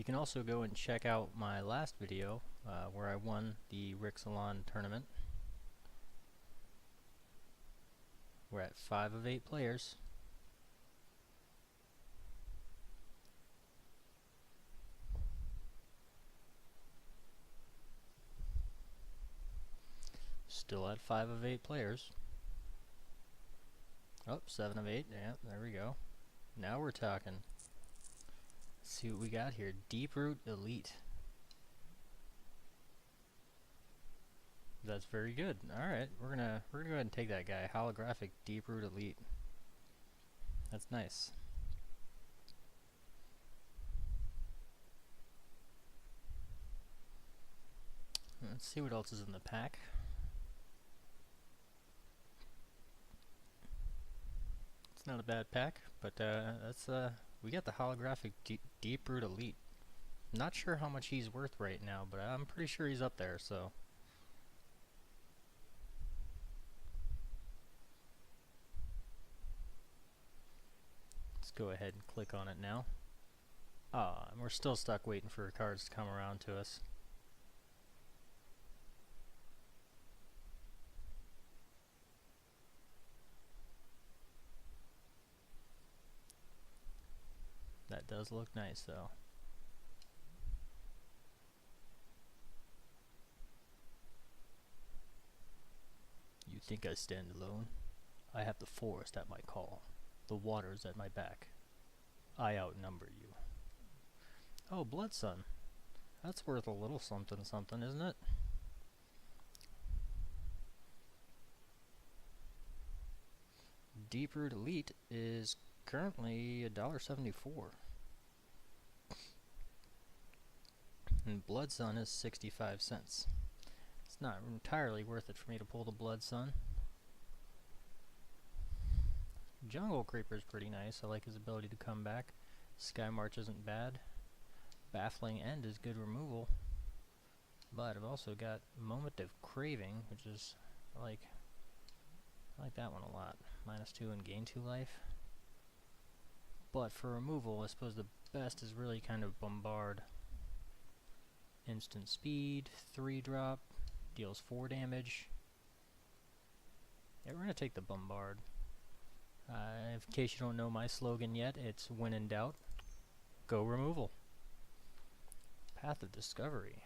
You can also go and check out my last video where I won the RIX tournament. We're at 5 of 8 players. Still at 5 of 8 players. Oh, 7 of 8. Yeah, there we go. Now we're talking. Let's see what we got here. Deep Root Elite. That's very good. Alright, we're gonna go ahead and take that guy. Holographic Deep Root Elite. That's nice. Let's see what else is in the pack. It's not a bad pack, but that's we got the holographic Deep Root Elite. Not sure how much he's worth right now, but I'm pretty sure he's up there, so. Let's go ahead and click on it now. And we're still stuck waiting for cards to come around to us. That does look nice, though. You think I stand alone? I have the forest at my call, the waters at my back. I outnumber you. Oh, Blood Sun. That's worth a little something something, isn't it? Deep Root Elite is currently $1.74. And Blood Sun is 65 cents. It's not entirely worth it for me to pull the Blood Sun. Jungle Creeper's pretty nice. I like his ability to come back. Sky March isn't bad. Baffling End is good removal. But I've also got Moment of Craving, which is I like that one a lot. -2 and gain 2 life. But for removal, I suppose the best is really kind of Bombard. Instant speed, 3-drop, deals 4 damage. Yeah, we're gonna take the Bombard. In case you don't know my slogan yet, it's when in doubt, go removal. Path of Discovery.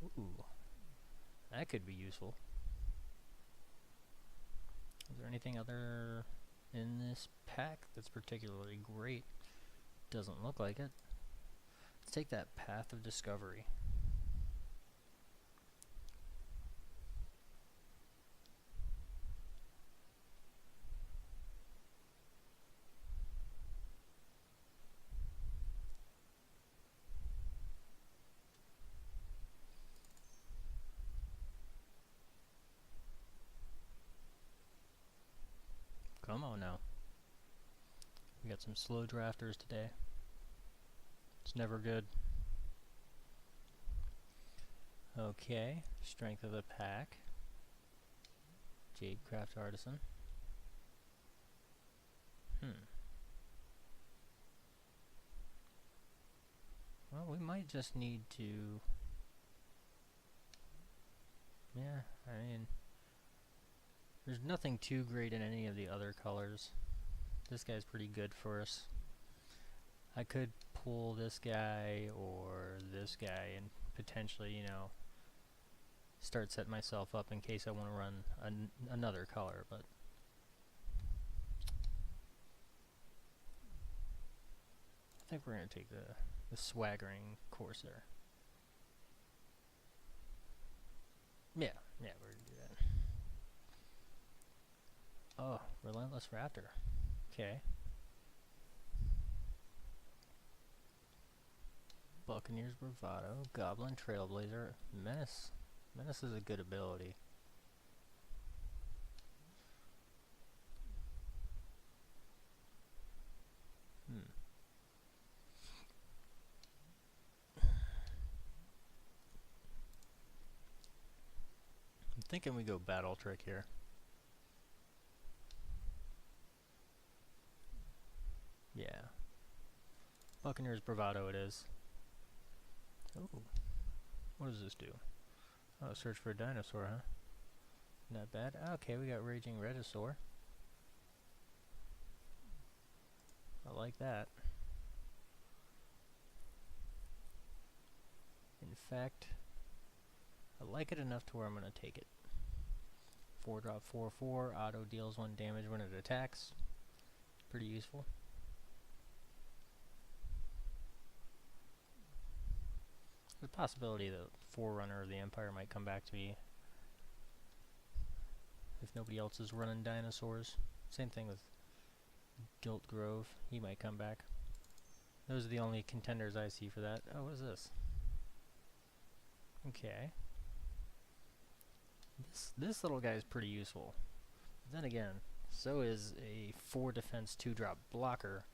Ooh, that could be useful. Is there anything other in this pack that's particularly great? Doesn't look like it. Let's take that Path of Discovery. Come on now. We got some slow drafters today. It's never good. Okay, strength of the pack. Jadecraft Artisan. Well, we might just need to... Yeah, I mean... There's nothing too great in any of the other colors. This guy's pretty good for us. I could pull this guy or this guy and potentially, you know, start setting myself up in case I want to run another color, but I think we're going to take the swaggering Corsair. Yeah, we're going to do that. Oh, Relentless Raptor. Okay. Buccaneer's Bravado, Goblin Trailblazer, Menace. Menace is a good ability. I'm thinking we go Battle Trick here. Yeah. Buccaneers Bravado it is. Oh, what does this do? Oh, search for a dinosaur, huh? Not bad. Okay, we got Raging Regisaur. I like that. In fact, I like it enough to where I'm going to take it. 4-drop 4/4, auto deals 1 damage when it attacks. Pretty useful. There's a possibility that Forerunner of the Empire might come back to me if nobody else is running dinosaurs. Same thing with Gilt Grove, he might come back. Those are the only contenders I see for that. Oh, what is this? Okay. This little guy is pretty useful. But then again, so is a 4 defense 2-drop blocker,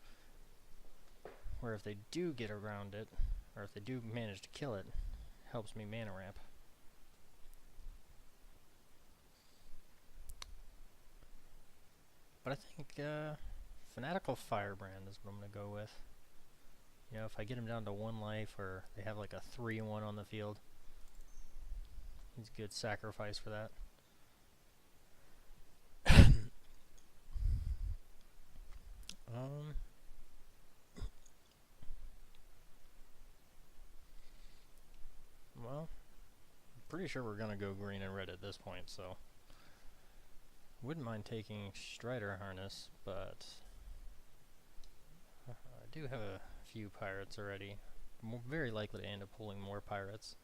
where if they do get around it, or if they do manage to kill it, helps me mana ramp. But I think Fanatical Firebrand is what I'm going to go with. You know, if I get him down to 1 life, or they have like a 3-1 on the field, he's a good sacrifice for that. Well, I'm pretty sure we're going to go green and red at this point, so wouldn't mind taking Strider Harness, but I do have a few pirates already. I'm very likely to end up pulling more pirates.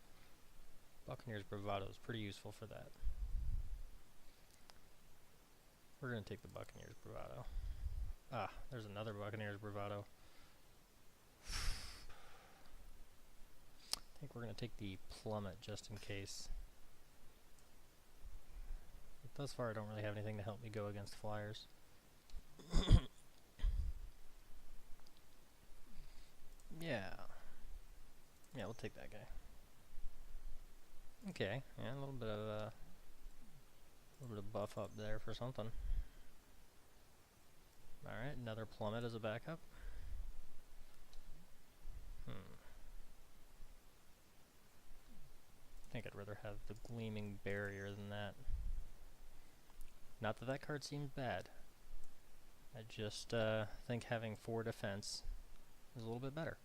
Buccaneers Bravado is pretty useful for that. We're going to take the Buccaneers Bravado. Ah, there's another Buccaneers Bravado. I think we're going to take the Plummet just in case. But thus far I don't really have anything to help me go against flyers. Yeah, we'll take that guy. Okay, yeah, a little bit of buff up there for something. Alright, another Plummet as a backup. I think I'd rather have the Gleaming Barrier than that. Not that that card seems bad. I just think having 4 defense is a little bit better.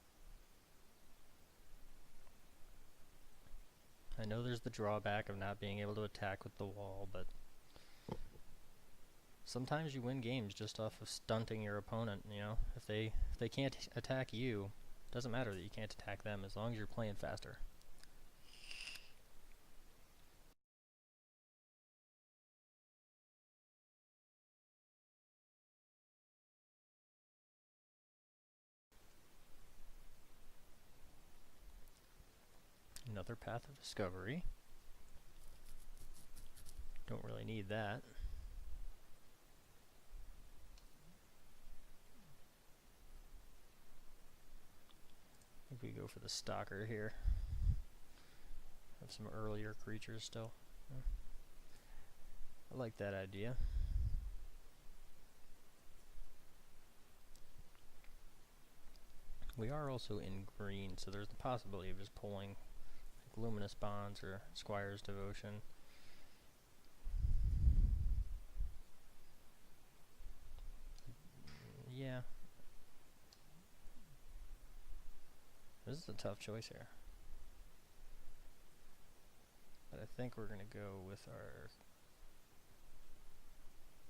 I know there's the drawback of not being able to attack with the wall, but sometimes you win games just off of stunting your opponent, you know? If they can't attack you, it doesn't matter that you can't attack them as long as you're playing faster. Another Path of Discovery. Don't really need that. I think we go for the Stalker here. Have some earlier creatures still. Yeah. I like that idea. We are also in green, so there's the possibility of just pulling like Luminous Bonds or Squire's Devotion. Yeah. This is a tough choice here. But I think we're going to go with our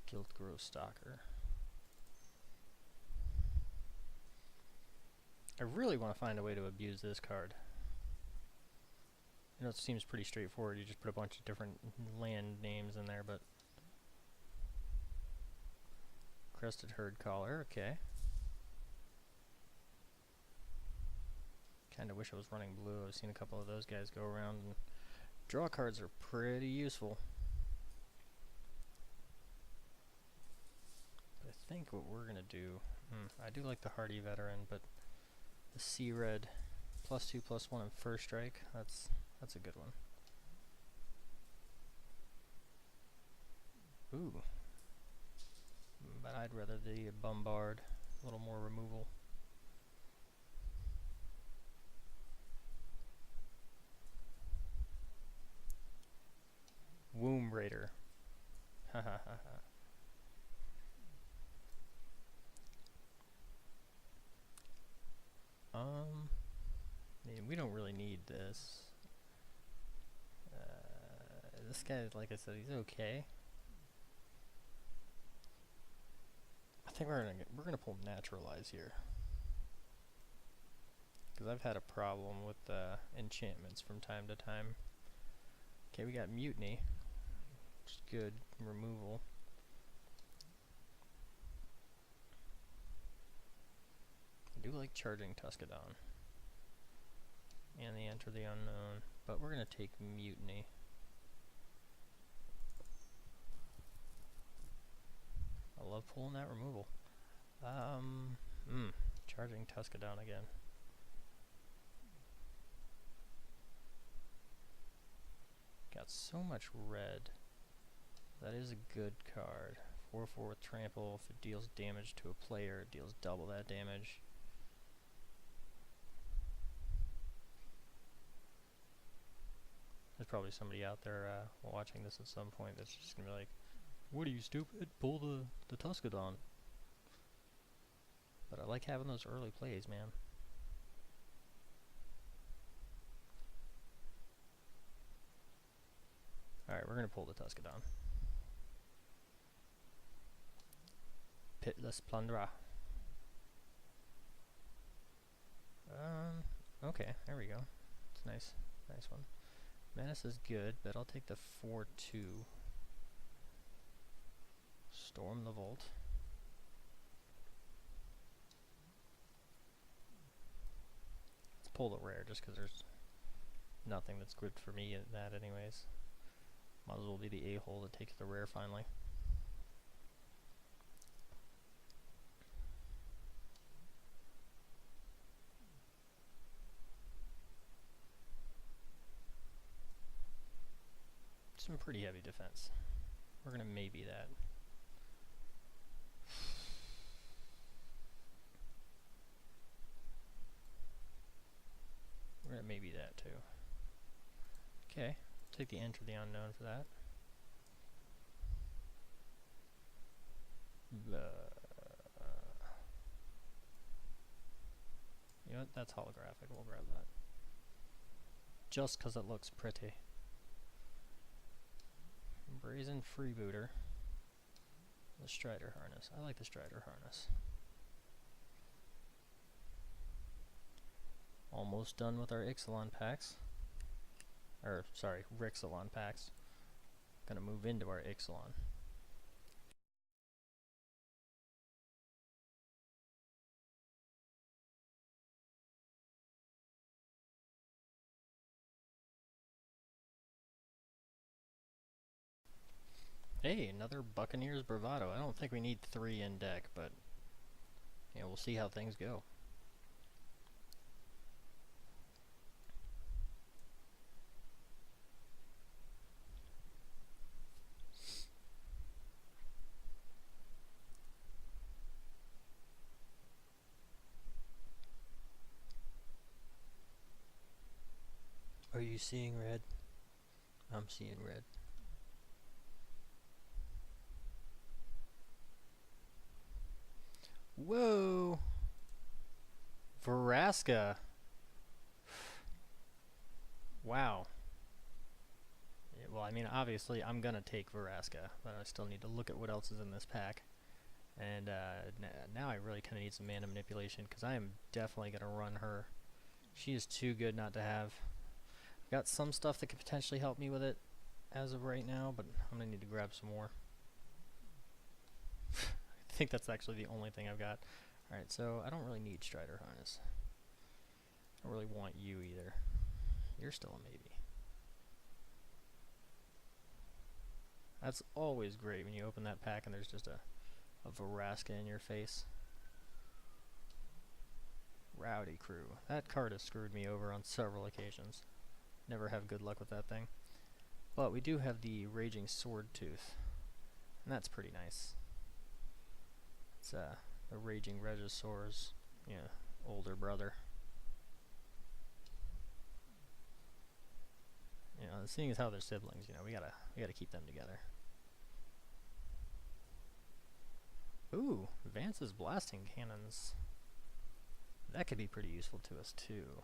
Gilt Grove Stalker. I really want to find a way to abuse this card. You know, it seems pretty straightforward. You just put a bunch of different land names in there, but... Crested Herd Caller, okay. Kinda wish I was running blue. I've seen a couple of those guys go around, and draw cards are pretty useful. But I think what we're gonna do... I do like the Hardy Veteran, but the Sea Red +2/+1 and First Strike, that's a good one. Ooh. But I'd rather the Bombard, a little more removal. Tomb Raider. Ha ha ha ha. I mean, we don't really need this. This guy, like I said, he's okay. I think we're gonna pull Naturalize here, because I've had a problem with enchantments from time to time. Okay, we got Mutiny, which is good removal. I do like charging Tuscadon and the Enter the Unknown, but we're gonna take Mutiny. I love pulling that removal. Charging Tuscadon again. Got so much red. That is a good card. 4/4 with trample. If it deals damage to a player, it deals double that damage. There's probably somebody out there watching this at some point that's just gonna be like, "What are you, stupid? Pull the Tuscadon." But I like having those early plays, man. Alright, we're gonna pull the Tuscadon. Pitless Plunderer. Okay, there we go. It's nice. Nice one. Menace is good, but I'll take the 4/2. Storm the Vault. Let's pull the rare just because there's nothing that's good for me in that anyways. Might as well be the a-hole that takes the rare finally. Some pretty heavy defense. We're gonna maybe that. We're gonna maybe that too. Okay, take the Enter the Unknown for that. You know what? That's holographic. We'll grab that. Just because it looks pretty. Brazen Freebooter. The Strider Harness. I like the Strider Harness. Almost done with our Ixalan packs. Or, sorry, Rixalan packs. Gonna move into our Ixalan. Hey, another Buccaneers Bravado. I don't think we need 3 in deck, but yeah, we'll see how things go. Are you seeing red? I'm seeing red. Whoa! Veraska. Wow. Yeah, well, I mean, obviously, I'm gonna take Veraska, but I still need to look at what else is in this pack. And now I really kind of need some mana manipulation, because I am definitely gonna run her. She is too good not to have. I've got some stuff that could potentially help me with it as of right now, but I'm gonna need to grab some more. I think that's actually the only thing I've got. Alright, so I don't really need Strider Harness. I don't really want you either. You're still a maybe. That's always great when you open that pack and there's just a Veraska in your face. Rowdy Crew. That card has screwed me over on several occasions. Never have good luck with that thing. But we do have the Raging Swordtooth, and that's pretty nice. It's the Raging Regisaur's, older brother. Yeah, know, seeing as how they're siblings, you know, we gotta keep them together. Ooh, Vance's blasting cannons. That could be pretty useful to us too.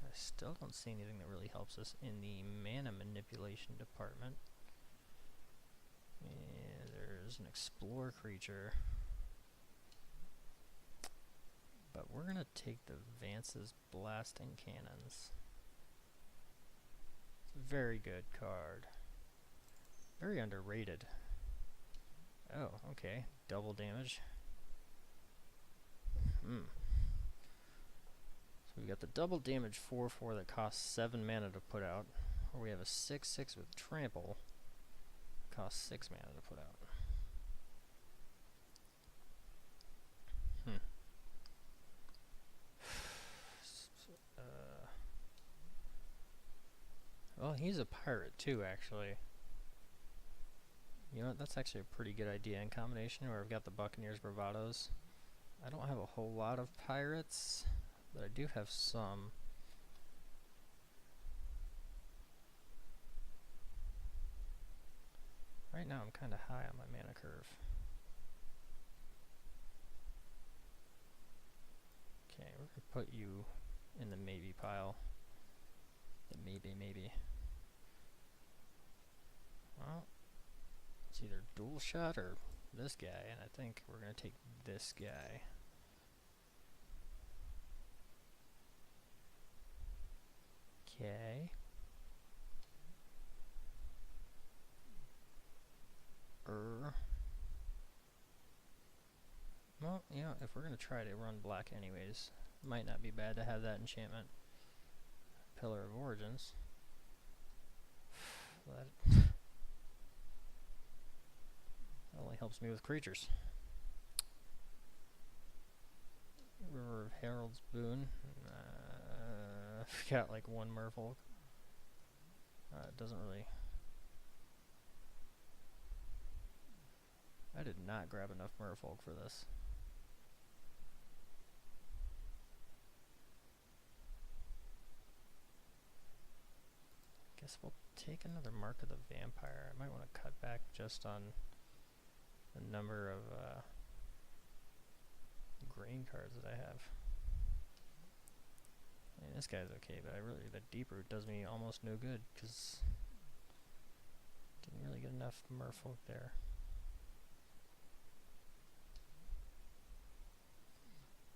I still don't see anything that really helps us in the mana manipulation department. Yeah, there's an explore creature. But we're gonna take the Vance's blasting cannons. It's a very good card. Very underrated. Oh, okay. Double damage. So we got the double damage 4/4 that costs 7 mana to put out. Or we have a 6/6 with trample. Costs 6 mana to put out. Well, he's a pirate too, actually. You know what, that's actually a pretty good idea in combination where I've got the Buccaneers Bravados. I don't have a whole lot of pirates, but I do have some. Right now I'm kind of high on my mana curve. Okay, we're going to put you in the maybe pile. The maybe. Well, it's either dual shot or this guy, and I think we're going to take this guy. Okay. Well, you know, if we're going to try to run black anyways, it might not be bad to have that enchantment. Pillar of Origins. That only helps me with creatures. River of Herald's Boon. I've got like one merfolk. It doesn't really... I did not grab enough merfolk for this. Guess we'll take another Mark of the Vampire. I might want to cut back just on the number of grain cards that I have. I mean, this guy's okay, but the deep root does me almost no good because didn't really get enough merfolk there.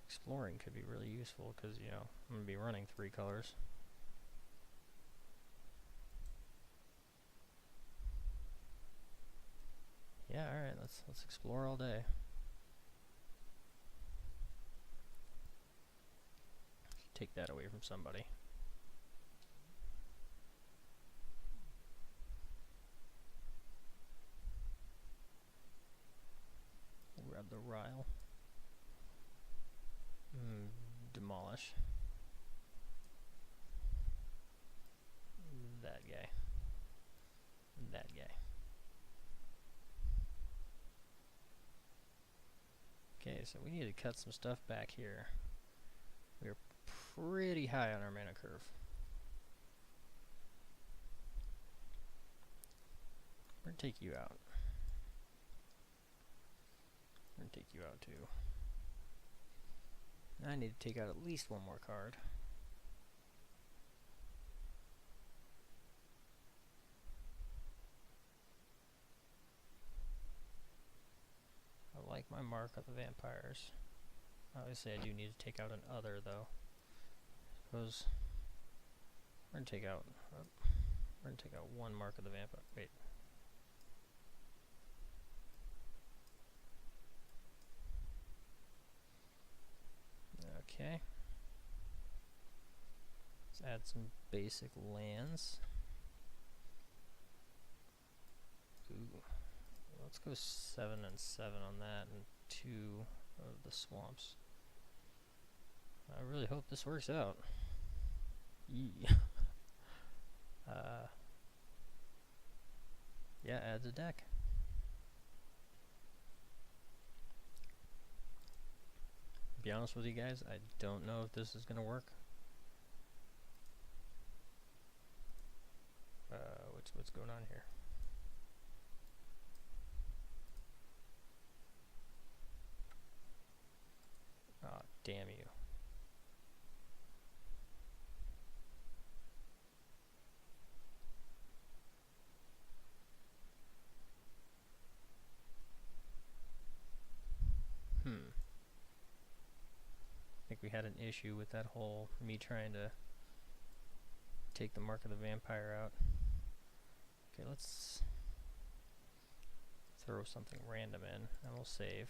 Exploring could be really useful because, you know, I'm going to be running 3 colors. Yeah, alright, let's explore all day. Take that away from somebody. We'll grab the Ryle. Demolish. That guy. That guy. Okay, so we need to cut some stuff back here. We're pretty high on our mana curve. We're gonna take you out. We're gonna take you out too. I need to take out at least one more card. I like my Mark of the Vampires. Obviously I do need to take out an other though. Suppose we're gonna take out one Mark of the Vampire. Wait. Okay. Let's add some basic lands. Ooh. Let's go 7 and 7 on that and 2 of the swamps. I really hope this works out. Yeah, adds a deck. To be honest with you guys, I don't know if this is gonna work. what's going on here. Oh, damn you. I think we had an issue with that whole me trying to take the Mark of the Vampire out. Okay, let's throw something random in and we'll save.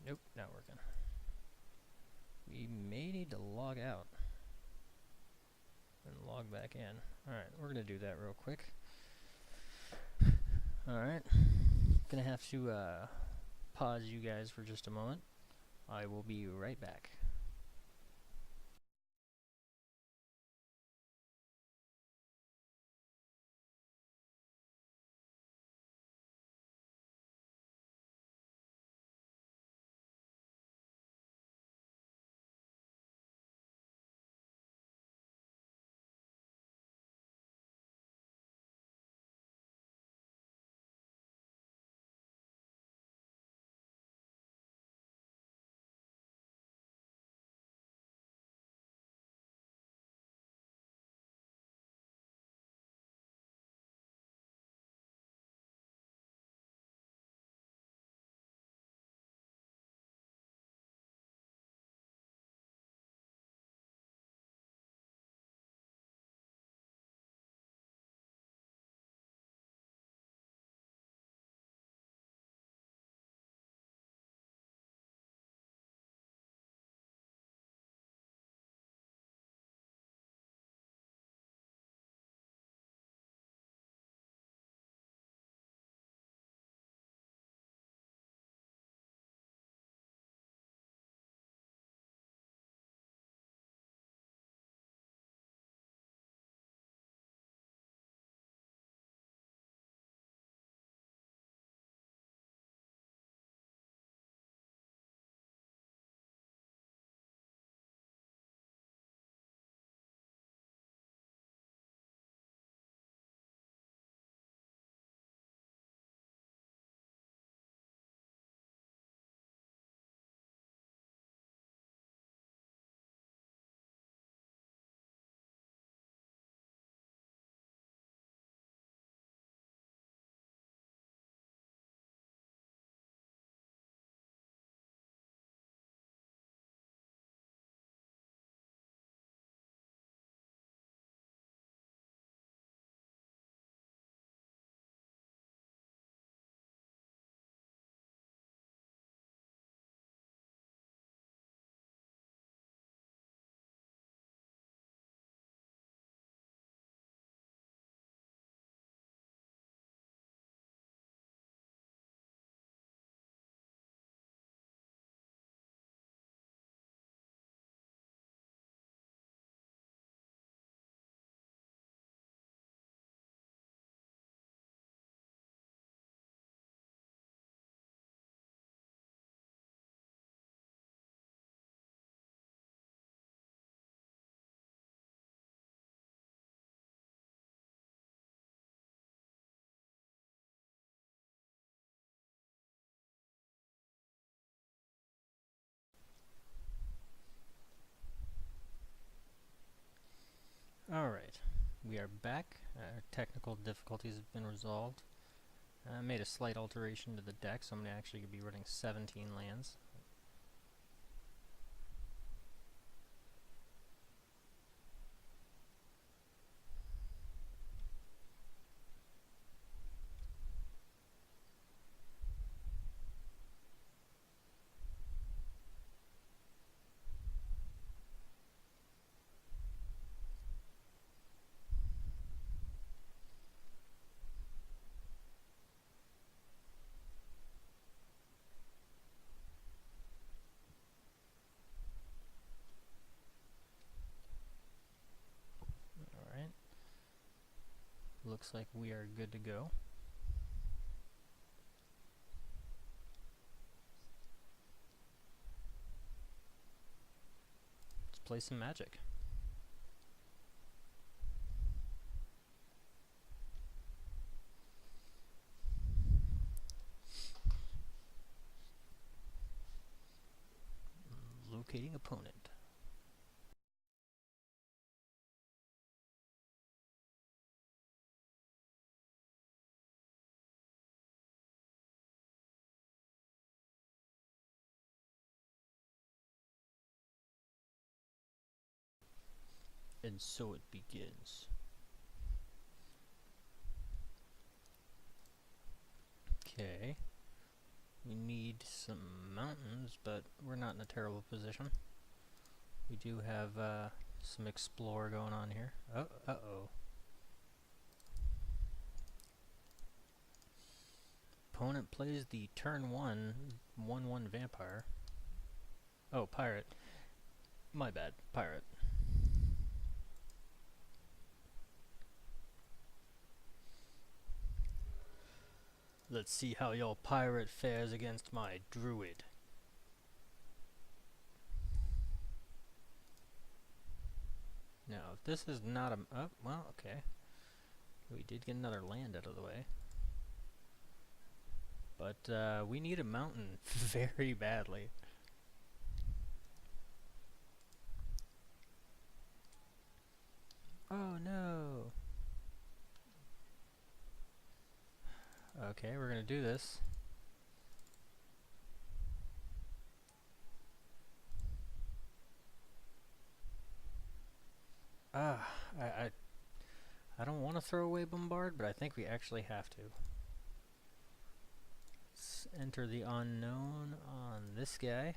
Nope, not working. We may need to log out and log back in. Alright, we're gonna do that real quick. Alright, gonna have to pause you guys for just a moment. I will be right back. Alright, we are back. Our technical difficulties have been resolved. I made a slight alteration to the deck, so I'm actually going to be running 17 lands. Alright. Looks like we are good to go. Let's play some Magic. Locating opponent. And so it begins. Okay. We need some mountains, but we're not in a terrible position. We do have some explore going on here. Uh-oh. Opponent plays the turn 1/1 vampire. Oh, pirate. My bad. Pirate. Let's see how your pirate fares against my druid. Now, if this is not a... Oh, well, okay. We did get another land out of the way. But, we need a mountain very badly. Oh, no! Okay, we're gonna do this. I don't want to throw away Bombard, but I think we actually have to. Let's enter the unknown on this guy.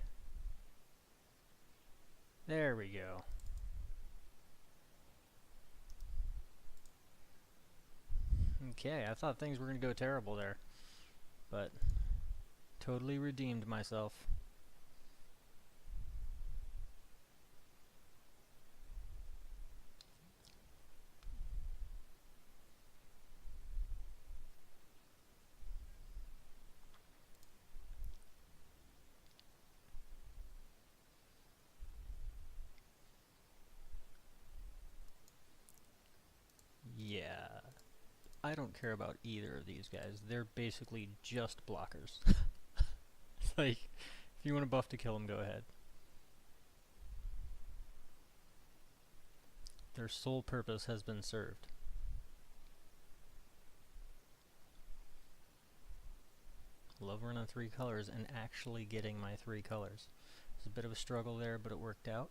There we go. Okay, I thought things were going to go terrible there, but totally redeemed myself. Yeah, I don't care about either of these guys. They're basically just blockers. Like, if you want a buff to kill them, go ahead. Their sole purpose has been served. Love running 3 colors and actually getting my 3 colors. It's a bit of a struggle there, but it worked out.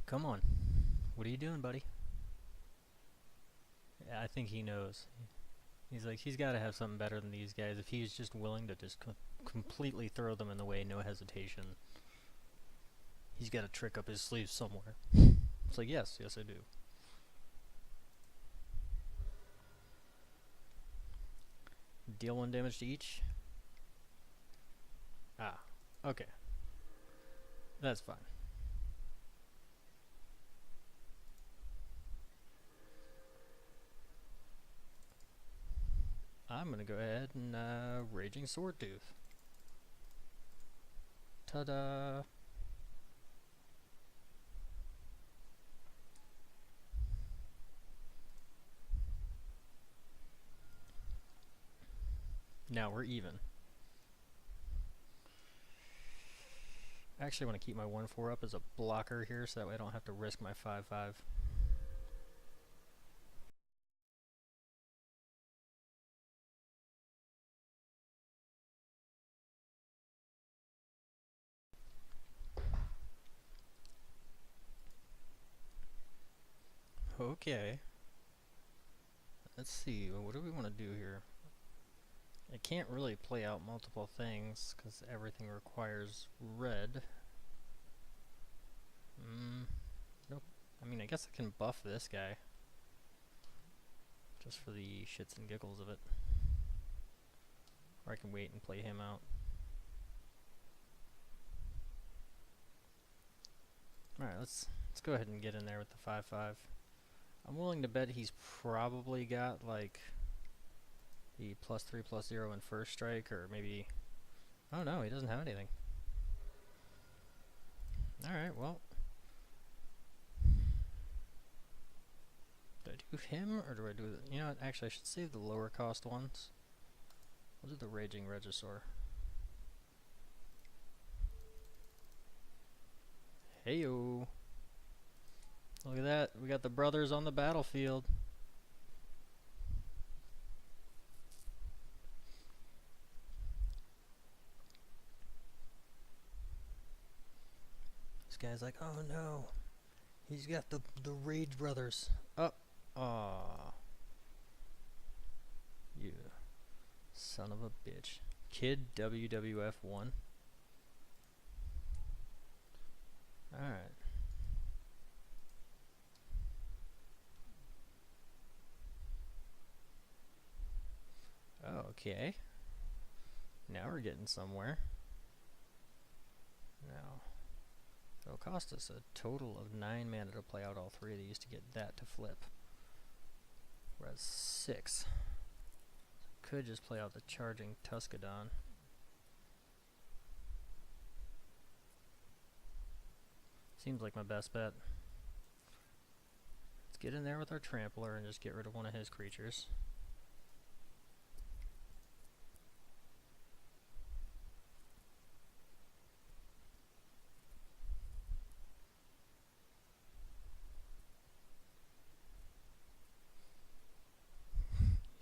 Come on. What are you doing, buddy? Yeah, I think he knows. He's like, he's got to have something better than these guys if he's just willing to just completely throw them in the way, no hesitation. He's got a trick up his sleeve somewhere. It's like, yes, I do. Deal 1 damage to each. Ah, okay. That's fine. I'm gonna go ahead and Raging Swordtooth. Ta-da! Now we're even. I actually want to keep my 1/4 up as a blocker here, so that way I don't have to risk my 5/5. Okay. Let's see, what do we want to do here? I can't really play out multiple things, because everything requires red. Nope. I mean, I guess I can buff this guy. Just for the shits and giggles of it. Or I can wait and play him out. Alright, let's go ahead and get in there with the 5/5. I'm willing to bet he's probably got, like, the +3/+0 in first strike, or maybe... Oh no, he doesn't have anything. Alright, well... Do I do him, or do I do the... You know what, actually I should save the lower cost ones. I'll do the Raging Regisaur. Heyo. Look at that. We got the brothers on the battlefield. This guy's like, oh no. He's got the Rage Brothers. Oh. Aw. You son of a bitch. Kid WWF 1. Alright. Okay. Now we're getting somewhere. Now, it'll cost us a total of 9 mana to play out all 3 of these to get that to flip. We're at 6. Could just play out the Charging Tuscadon. Seems like my best bet. Let's get in there with our Trampler and just get rid of one of his creatures.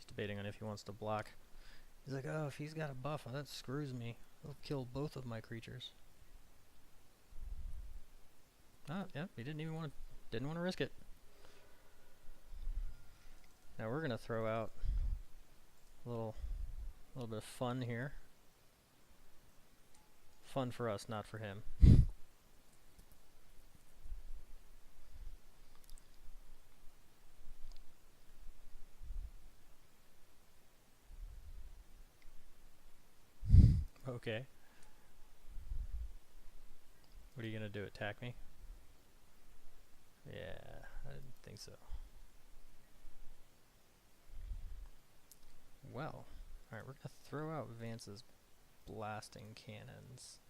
Debating on if he wants to block. He's like, oh, if he's got a buff, that screws me. He'll kill both of my creatures. Ah, yep, he didn't want to risk it. Now we're gonna throw out a little bit of fun here. Fun for us, not for him. Okay. What are you gonna do? Attack me? Yeah, I didn't think so. Well, alright, we're gonna throw out Vance's blasting cannons.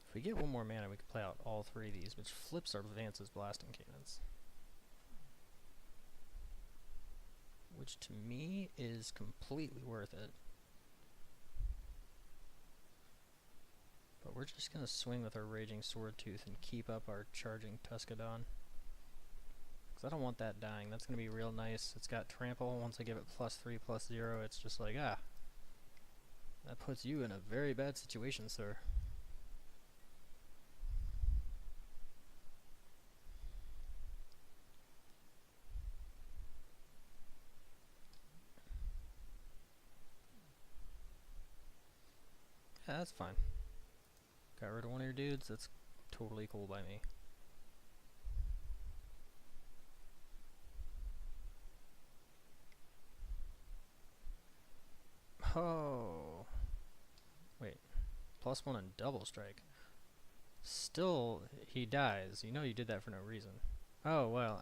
If we get one more mana, we can play out all 3 of these, which flips our Vance's blasting cannons. Which to me is completely worth it. But we're just going to swing with our Raging Swordtooth and keep up our Charging Tuscadon. Because I don't want that dying. That's going to be real nice. It's got Trample. Once I give it +3/+0, it's just like, ah. That puts you in a very bad situation, sir. Yeah, that's fine. Got rid of one of your dudes, that's totally cool by me. Oh. Wait. +1 and double strike. Still, he dies. You know you did that for no reason. Oh, well,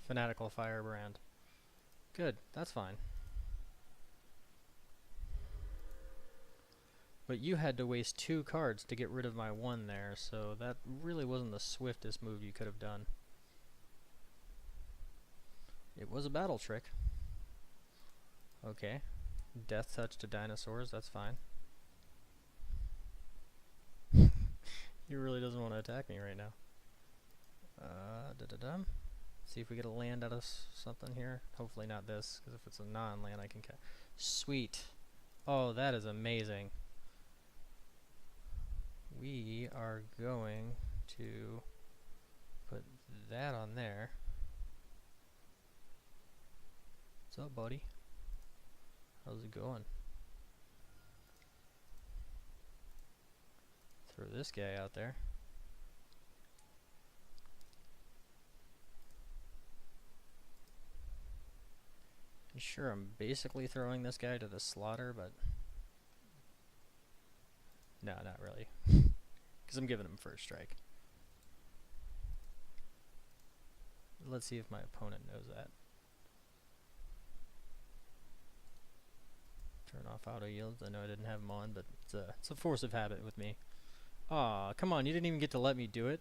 Fanatical Firebrand. Good, that's fine. But you had to waste 2 cards to get rid of my 1 there, so that really wasn't the swiftest move you could have done. It was a battle trick. Okay. Death Touch to dinosaurs, that's fine. He really doesn't want to attack me right now. See if we get a land out of something here. Hopefully not this, because if it's a non-land I can catch. Sweet. Oh, that is amazing. We are going to put that on there. What's up, buddy? How's it going? Throw this guy out there. And sure, I'm basically throwing this guy to the slaughter, but no, not really. Because I'm giving him first strike. Let's see if my opponent knows that. Turn off auto yields. I know I didn't have them on, but it's a force of habit with me. Aw, come on, you didn't even get to let me do it.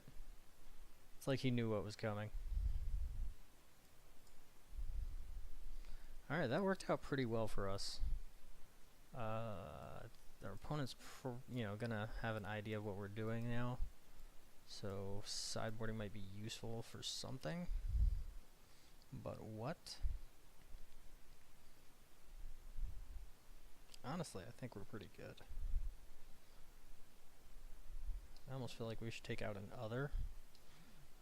It's like he knew what was coming. Alright, that worked out pretty well for us. Our opponent's gonna have an idea of what we're doing now. So sideboarding might be useful for something. But what? Honestly, I think we're pretty good. I almost feel like we should take out an other,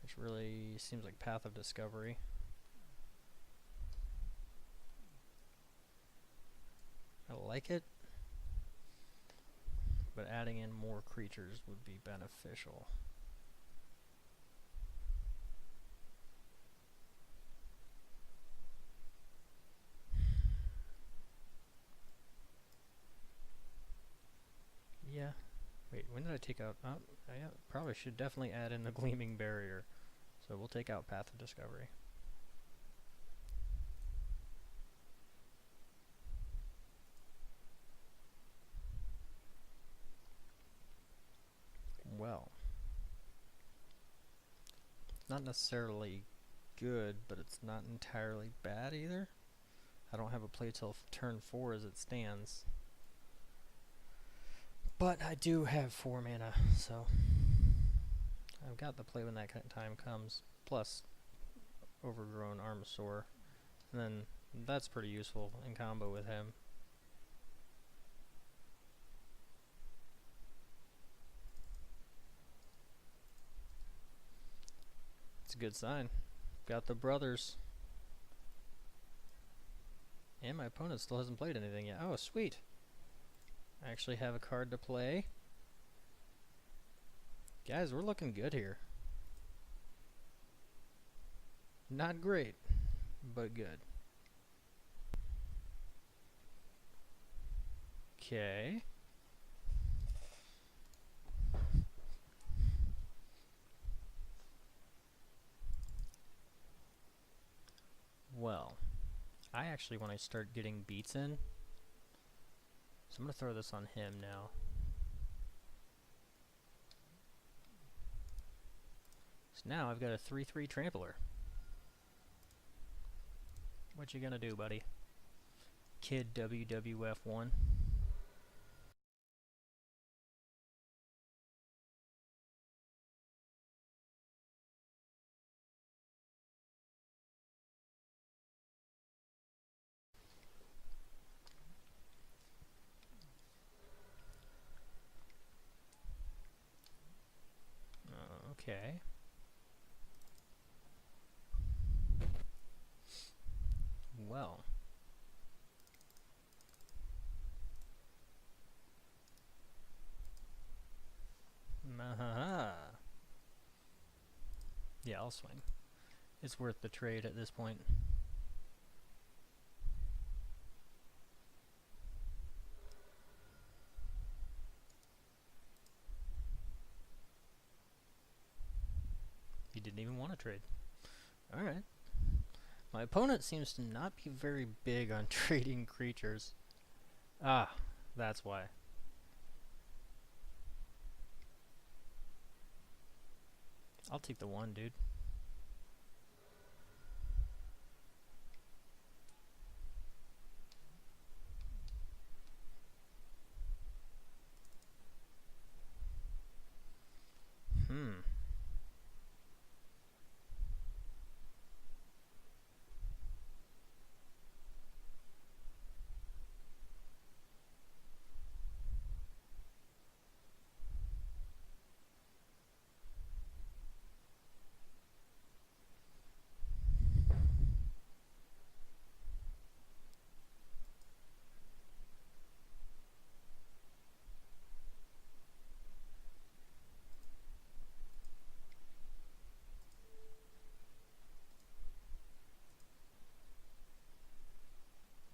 which really seems like Path of Discovery. I like it, but adding in more creatures would be beneficial. Yeah. Wait, when did I take out? Oh, yeah, probably should definitely add in the Gleaming Barrier. So we'll take out Path of Discovery. Well, not necessarily good, but it's not entirely bad either. I don't have a play till turn 4 as it stands. But I do have 4 mana, so I've got the play when that time comes. Plus, Overgrown Armasaur. And then that's pretty useful in combo with him. It's a good sign. Got the brothers. And my opponent still hasn't played anything yet. Oh, sweet. I actually have a card to play. Guys, we're looking good here. Not great, but good. Okay. Well, I actually want to start getting beats in. So I'm going to throw this on him now. So now I've got a 3/3 trampler. What you gonna do, buddy? Kid WWF1. Okay. Well. Yeah, I'll swing. It's worth the trade at this point. He didn't even want to trade. Alright. My opponent seems to not be very big on trading creatures. Ah, that's why. I'll take the 1, dude.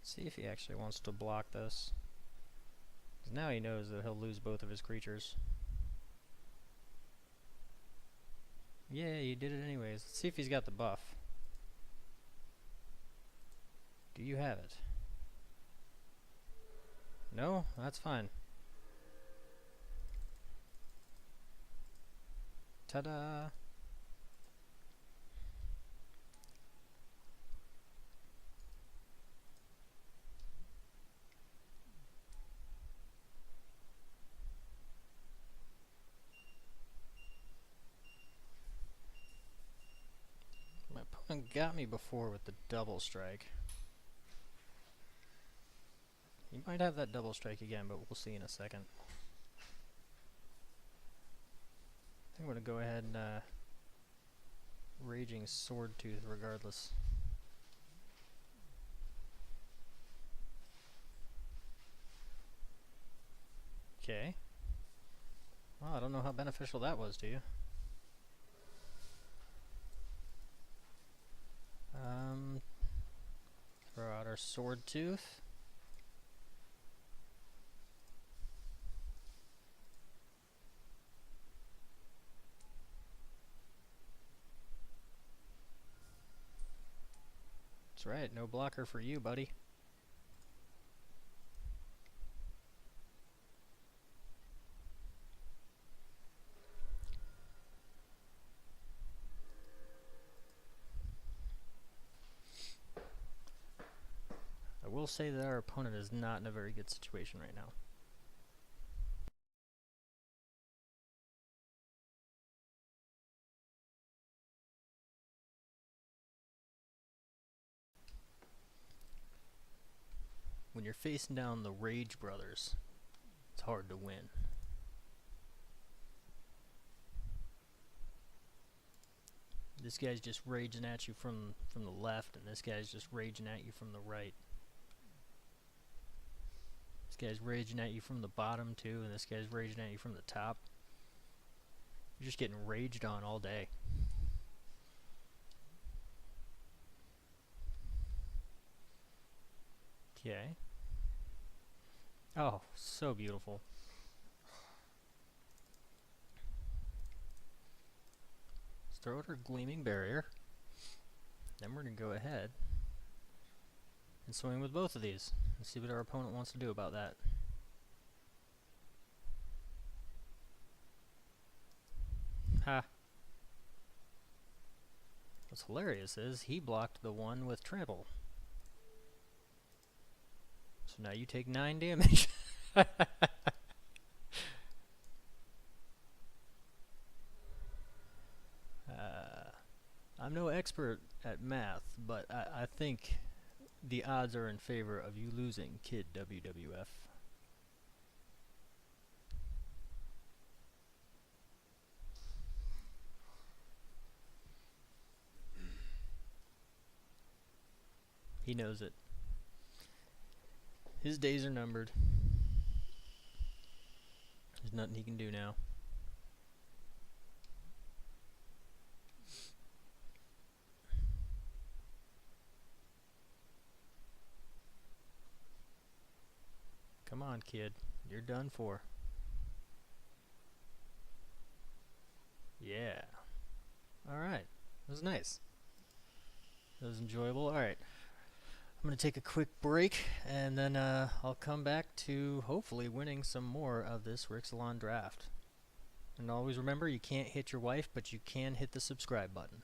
See if he actually wants to block this. 'Cause now he knows that he'll lose both of his creatures. Yeah, you did it anyways. Let's see if he's got the buff. Do you have it? No? That's fine. Ta-da! got me before with the double strike. He might have that double strike again, but we'll see in a second. I think I'm going to go ahead and Raging Sword Tooth regardless. Okay. Well, I don't know how beneficial that was to you. Throw out our Sword Tooth. That's right, no blocker for you, buddy. I will say that our opponent is not in a very good situation right now. When you're facing down the Rage Brothers, it's hard to win. This guy's just raging at you from the left, and this guy's just raging at you from the right. This guy's raging at you from the bottom too, and this guy's raging at you from the top. You're just getting raged on all day. Okay. Oh, so beautiful. Let's throw out our Gleaming Barrier. Then we're going to go ahead and swing with both of these and see what our opponent wants to do about that. Ha! What's hilarious is he blocked the one with trample. So now you take 9 damage. I'm no expert at math, but I think the odds are in favor of you losing, Kid WWF. He knows it. His days are numbered. There's nothing he can do now. Come on, kid. You're done for. Yeah. Alright. That was nice. That was enjoyable. Alright. I'm going to take a quick break, and then I'll come back to hopefully winning some more of this RIX draft. And always remember, you can't hit your wife, but you can hit the subscribe button.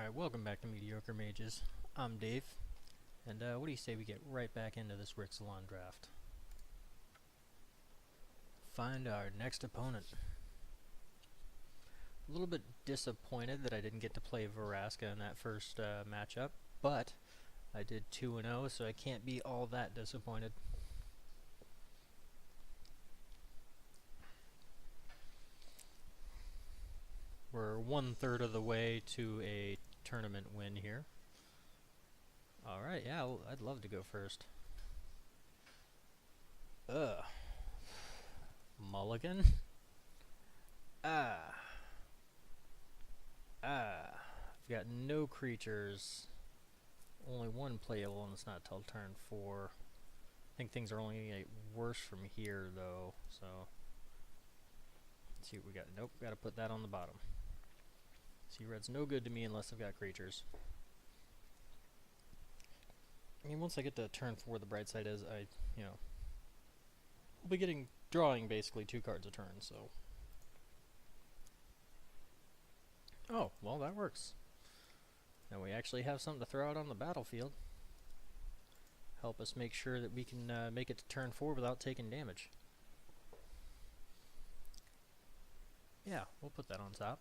Alright, welcome back to Mediocre Mages. I'm Dave, and what do you say we get right back into this RIX draft? Find our next opponent. A little bit disappointed that I didn't get to play Veraska in that first matchup, but I did 2-0, so I can't be all that disappointed. We're 1/3 of the way to a tournament win here. Alright, yeah, I'd love to go first. Mulligan? I've got no creatures. Only one playable, and it's not till turn 4. I think things are only going to get worse from here, though, so... Let's see what we got. Nope, gotta put that on the bottom. See, red's no good to me unless I've got creatures. I mean, once I get to turn 4, the bright side is we'll be drawing basically 2 cards a turn, so. Oh, well, that works. Now we actually have something to throw out on the battlefield. Help us make sure that we can make it to turn 4 without taking damage. Yeah, we'll put that on top.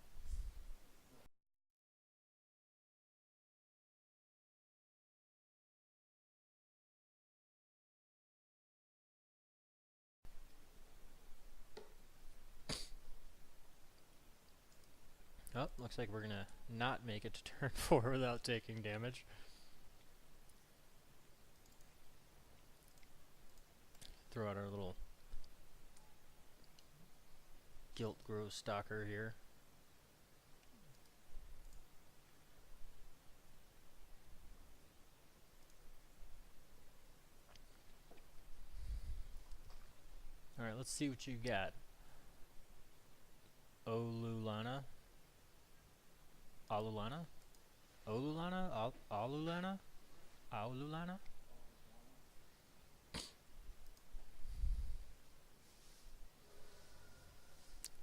Oh, looks like we're gonna not make it to turn 4 without taking damage. Throw out our little Guilt Grove Stalker here. Alright, let's see what you got. Olulana? Alulana? Olulana? Alulana? Aululana?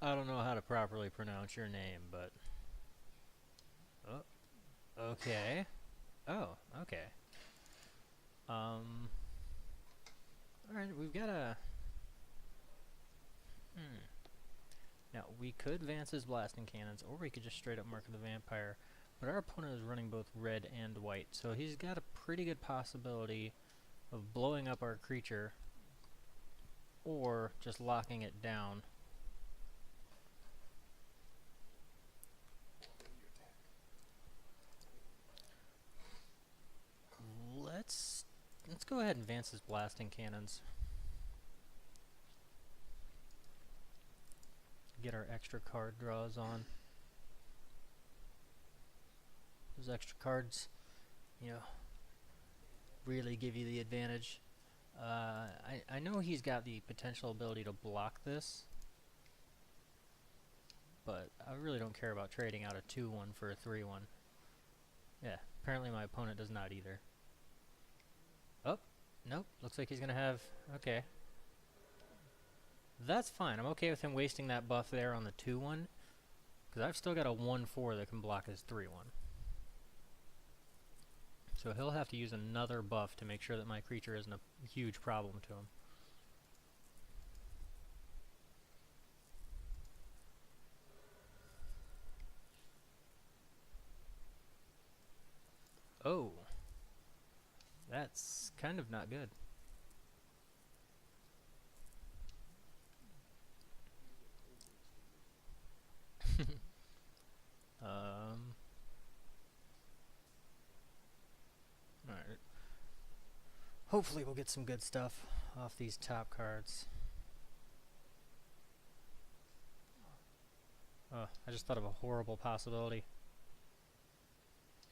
I don't know how to properly pronounce your name, but... Oh, okay. Oh, okay. Alright, we've got a... Now, we could advance his blasting cannons, or we could just straight up market the vampire. But our opponent is running both red and white, so he's got a pretty good possibility of blowing up our creature, or just locking it down. Let's go ahead and advance his blasting cannons. Get our extra card draws on. Those extra cards, really give you the advantage. I know he's got the potential ability to block this, but I really don't care about trading out a 2-1 for a 3-1. Yeah, apparently my opponent does not either. Oh, nope, looks like he's gonna have, okay. That's fine. I'm okay with him wasting that buff there on the 2-1, because I've still got a 1-4 that can block his 3-1. So he'll have to use another buff to make sure that my creature isn't a huge problem to him. Oh. That's kind of not good. Alright. Hopefully we'll get some good stuff off these top cards. Oh, I just thought of a horrible possibility.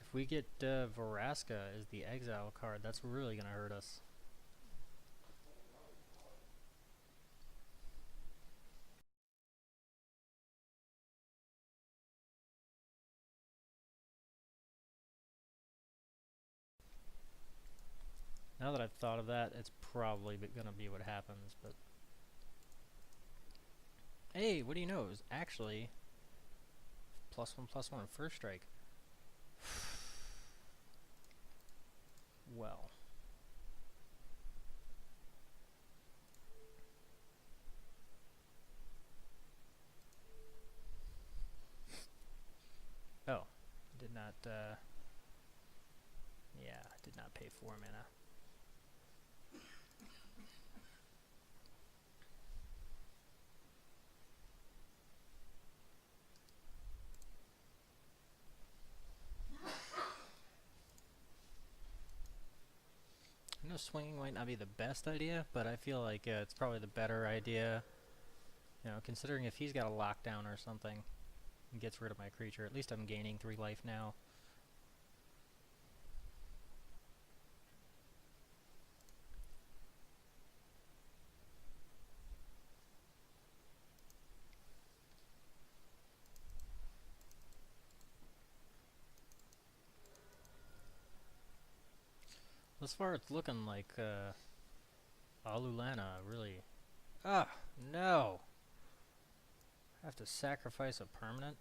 If we get Veraska as the exile card, that's really going to hurt us. Now that I've thought of that, it's probably going to be what happens, but... Hey, what do you know? It was actually +1/+1 first strike. well. Oh, did not, yeah, did not pay 4 mana. I know swinging might not be the best idea, but I feel like it's probably the better idea. You know, considering if he's got a lockdown or something and gets rid of my creature, at least I'm gaining 3 life now. Thus far, it's looking like Alulana really. Ah, no! I have to sacrifice a permanent.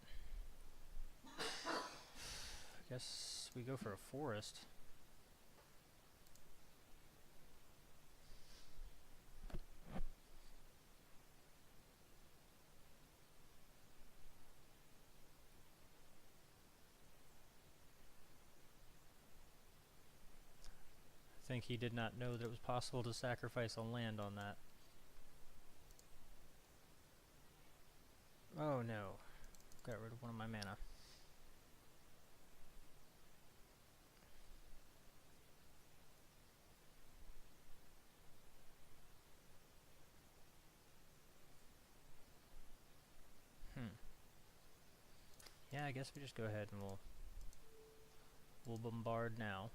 I guess we go for a forest. I think he did not know that it was possible to sacrifice a land on that. Oh no. Got rid of one of my mana. Yeah, I guess we just go ahead and we'll bombard now.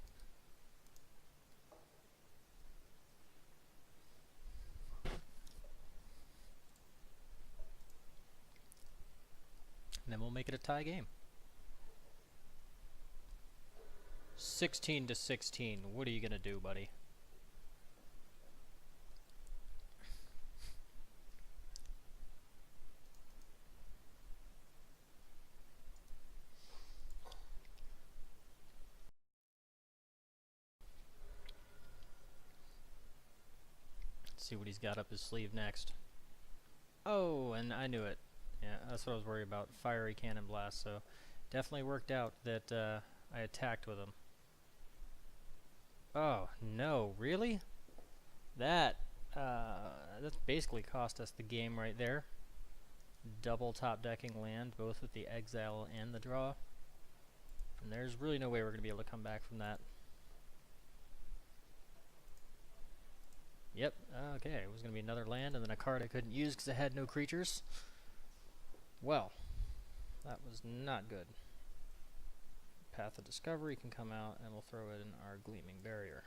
And then we'll make it a tie game. 16 to 16. What are you gonna do, buddy? Let's see what he's got up his sleeve next. Oh, and I knew it. Yeah, that's what I was worried about. Fiery cannon blast. So definitely worked out that I attacked with him. Oh no, really? That's basically cost us the game right there. Double top decking land, both with the exile and the draw. And there's really no way we're going to be able to come back from that. Yep, okay, it was going to be another land and then a card I couldn't use because I had no creatures. Well, that was not good. Path of Discovery can come out and we'll throw it in our Gleaming Barrier.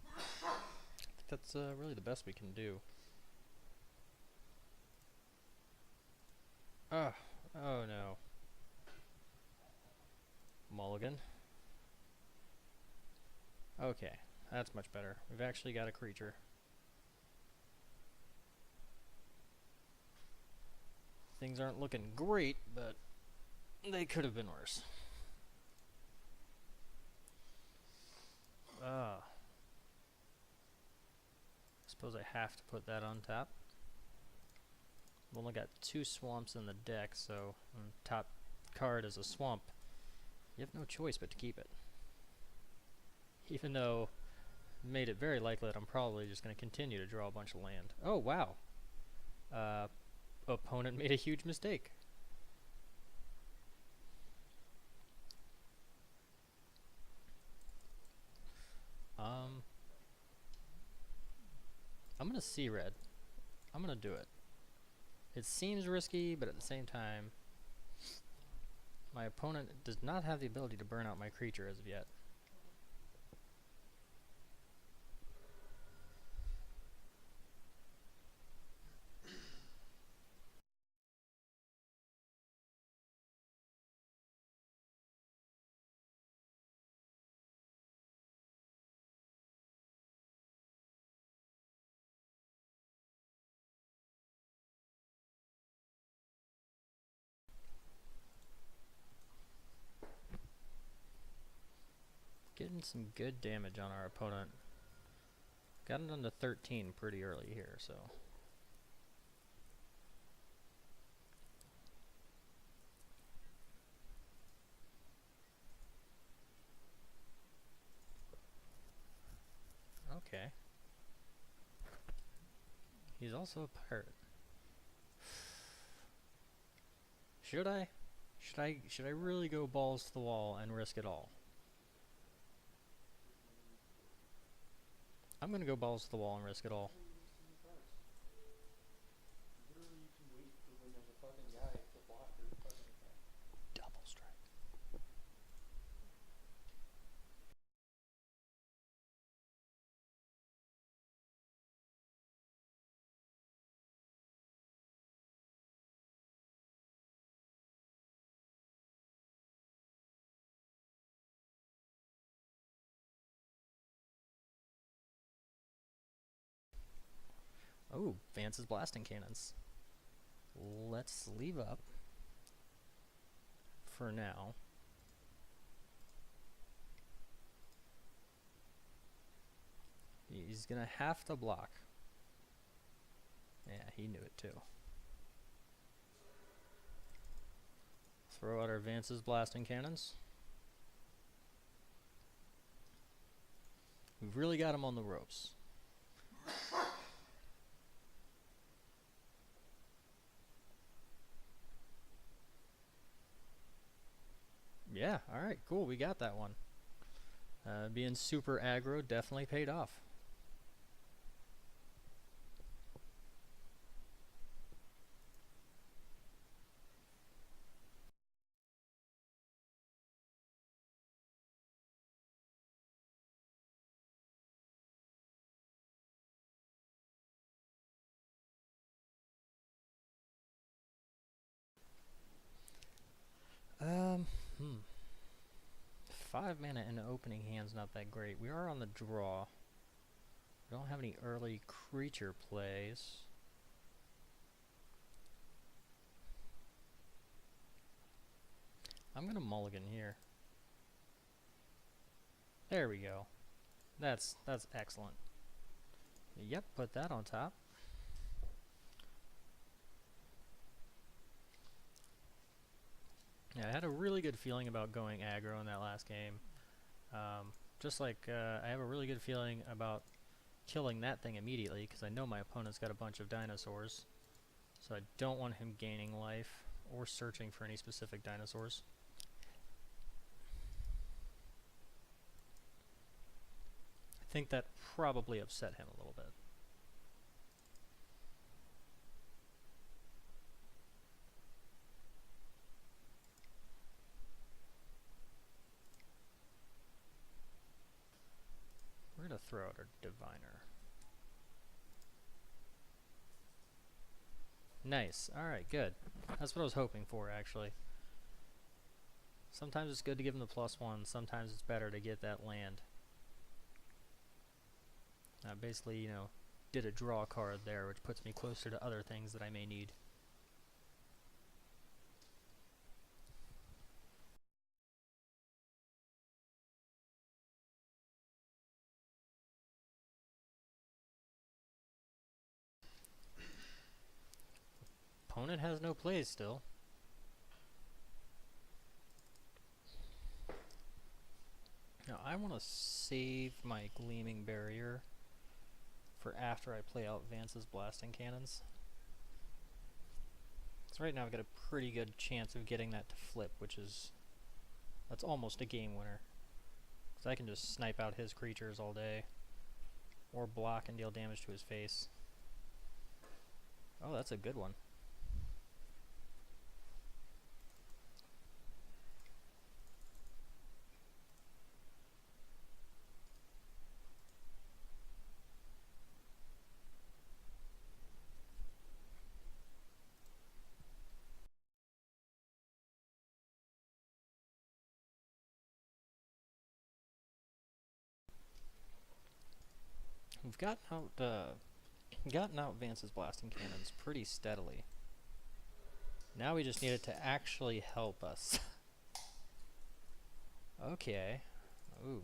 I think that's really the best we can do. Oh no. Mulligan. Okay, that's much better. We've actually got a creature. Things aren't looking great, but they could have been worse. Suppose I have to put that on top. We've only got 2 swamps in the deck, so top card is a swamp. You have no choice but to keep it. Even though it made it very likely that I'm probably just going to continue to draw a bunch of land. Oh, wow. Opponent made a huge mistake. I'm going to see red. I'm going to do it. It seems risky, but at the same time, my opponent does not have the ability to burn out my creature as of yet. Getting some good damage on our opponent. Got it to 13 pretty early here, so. Okay. He's also a pirate. Should I? Should I really go balls to the wall and risk it all? I'm gonna go balls to the wall and risk it all. Double strike. Oh, Vance's blasting cannons. Let's leave up for now. He's gonna have to block. Yeah, he knew it too. Throw out our Vance's blasting cannons. We've really got him on the ropes. Yeah, alright, cool, we got that one. Being super aggro definitely paid off. Hmm. 5 mana in the opening hand's not that great. We are on the draw. We don't have any early creature plays. I'm gonna mulligan here. There we go. That's excellent. Yep, put that on top. Yeah, I had a really good feeling about going aggro in that last game. Just like I have a really good feeling about killing that thing immediately because I know my opponent's got a bunch of dinosaurs. So I don't want him gaining life or searching for any specific dinosaurs. I think that probably upset him a little bit. We're going to throw out our diviner. Nice. Alright, good. That's what I was hoping for, actually. Sometimes it's good to give him the +1. Sometimes it's better to get that land. Basically, you know, did a draw card there, which puts me closer to other things that I may need. Opponent has no plays still. Now I want to save my Gleaming Barrier for after I play out Vance's blasting cannons. So right now I've got a pretty good chance of getting that to flip, that's almost a game winner. Because I can just snipe out his creatures all day, or block and deal damage to his face. Oh, that's a good one. We've gotten out Vance's blasting cannons pretty steadily. Now we just need it to actually help us. Okay. Ooh.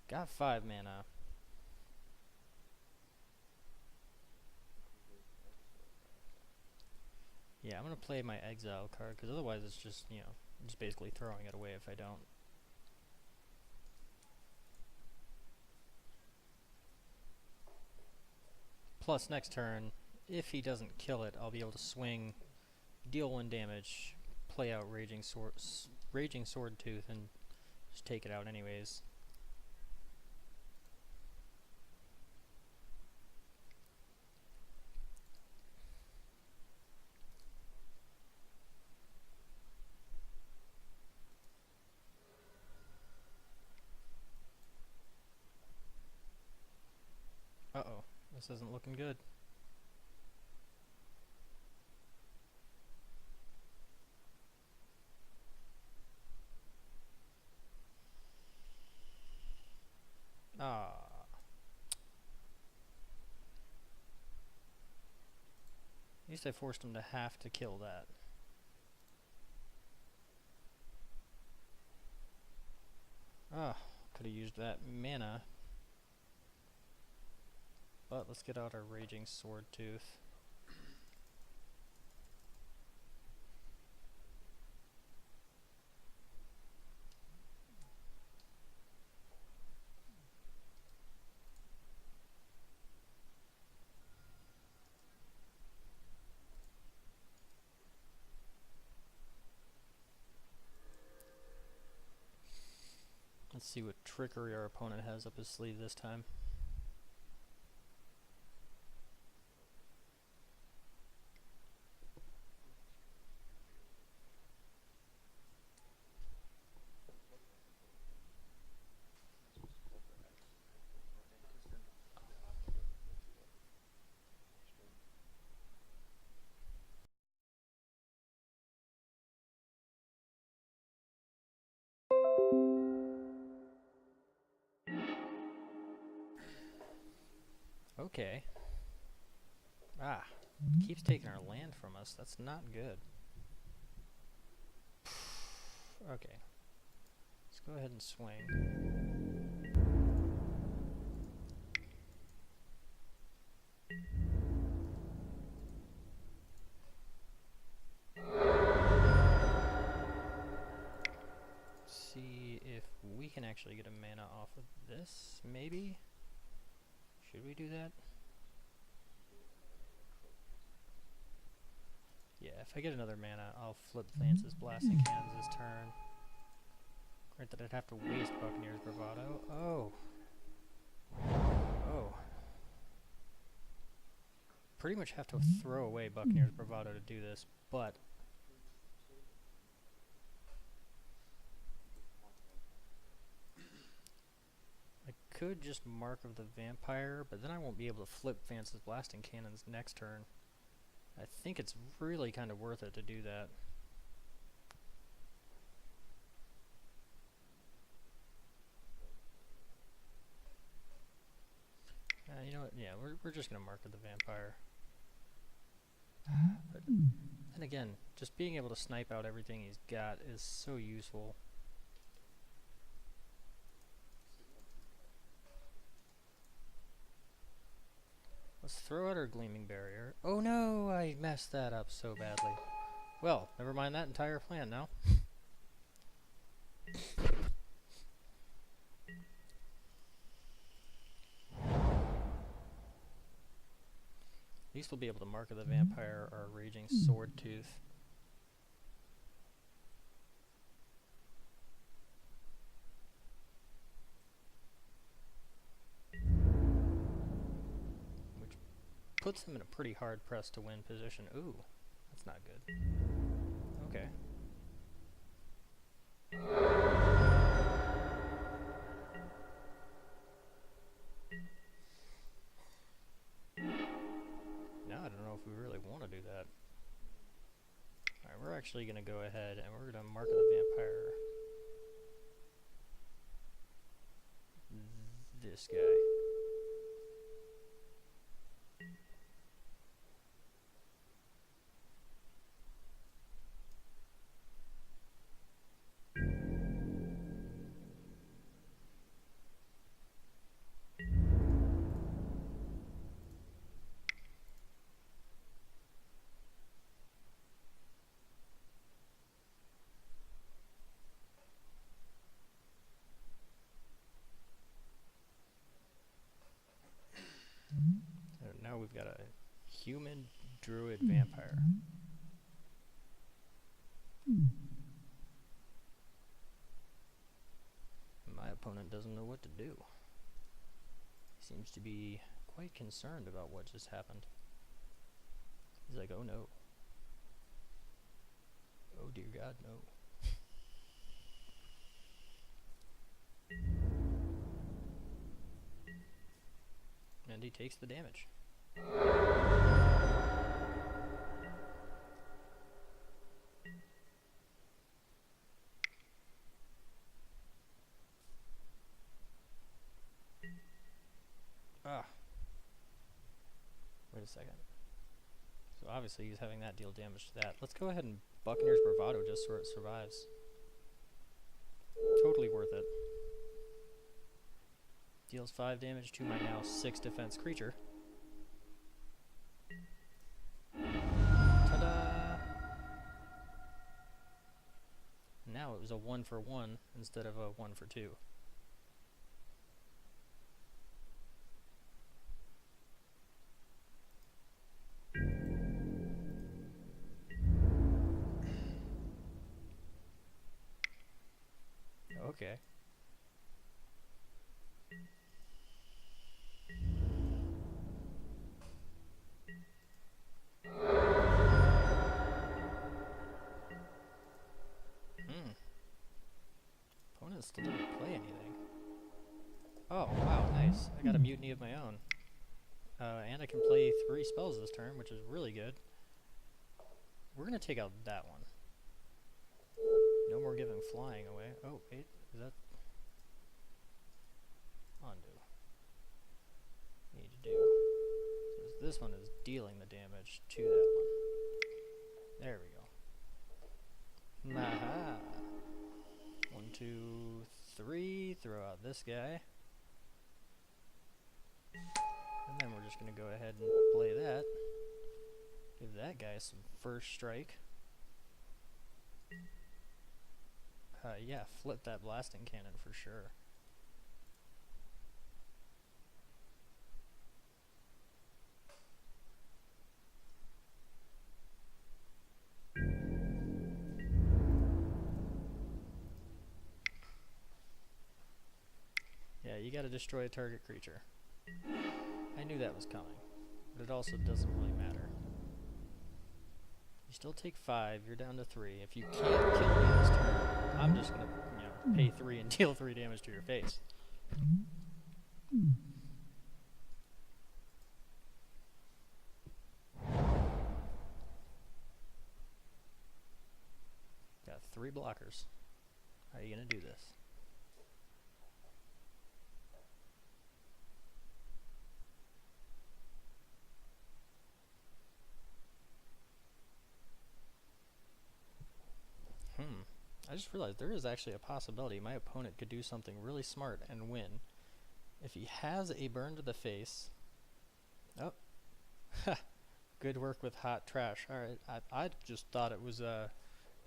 Got 5 mana. Yeah, I'm gonna play my exile card, because otherwise it's just, you know, just basically throwing it away if I don't. Plus, next turn, if he doesn't kill it, I'll be able to swing, deal 1 damage, play out Raging Sword Tooth, and just take it out anyways. Uh-oh, this isn't looking good. Ah. At least I forced him to have to kill that. Ah, could have used that mana. But let's get out our Raging Sword Tooth. Let's see what trickery our opponent has up his sleeve this time. Okay. Ah, keeps taking our land from us. That's not good. Okay. Let's go ahead and swing. See if we can actually get a mana off of this, maybe? Should we do that? Yeah, if I get another mana, I'll flip Vance's Blasting Cannons this turn. Granted, I'd have to waste Buccaneer's Bravado. Oh. Oh. Pretty much have to throw away Buccaneer's Bravado to do this, but I could just Mark of the Vampire, but then I won't be able to flip Vance's Blasting Cannons next turn. I think it's really kind of worth it to do that. You know what? Yeah, we're just gonna Mark of the Vampire. But then again, just being able to snipe out everything he's got is so useful. Let's throw out our Gleaming Barrier. Oh no, I messed that up so badly. Well, never mind that entire plan now. At least we'll be able to Mark of the Vampire our Raging Sword Tooth. Which puts them in a pretty hard press to win position. Ooh, that's not good. Okay. Now I don't know if we really want to do that. Alright, we're actually going to go ahead and we're going to Mark of the Vampire this guy. now we've got a human druid vampire. My opponent doesn't know what to do. He seems to be quite concerned about what just happened. He's like, oh no. Oh dear God, no. And he takes the damage. Ah. Wait a second. So obviously he's having that deal damage to that. Let's go ahead and Buccaneer's Bravado just so it survives. Totally worth it. Deals 5 damage to my now 6 defense creature. Ta-da! Now it was a 1-for-1 instead of a 1-for-2. Okay. Opponent still didn't play anything. Oh, wow, nice. I got a mutiny of my own. And I can play 3 spells this turn, which is really good. We're going to take out that one. No more giving flying away. Oh, wait, is that... Undo. Need to do. So this one is dealing the damage to that one. There we go. Aha! 1, 2, 3. Throw out this guy. And then we're just going to go ahead and play that. Give that guy some first strike. Yeah, flip that blasting cannon for sure. Yeah, you gotta destroy a target creature. I knew that was coming, but it also doesn't really matter. You still take 5, you're down to 3. If you can't kill me this turn, I'm just gonna, pay 3 and deal 3 damage to your face. Got 3 blockers. How are you gonna do this? I just realized there is actually a possibility my opponent could do something really smart and win. If he has a burn to the face... Oh. Good work with hot trash. Alright, I just thought it was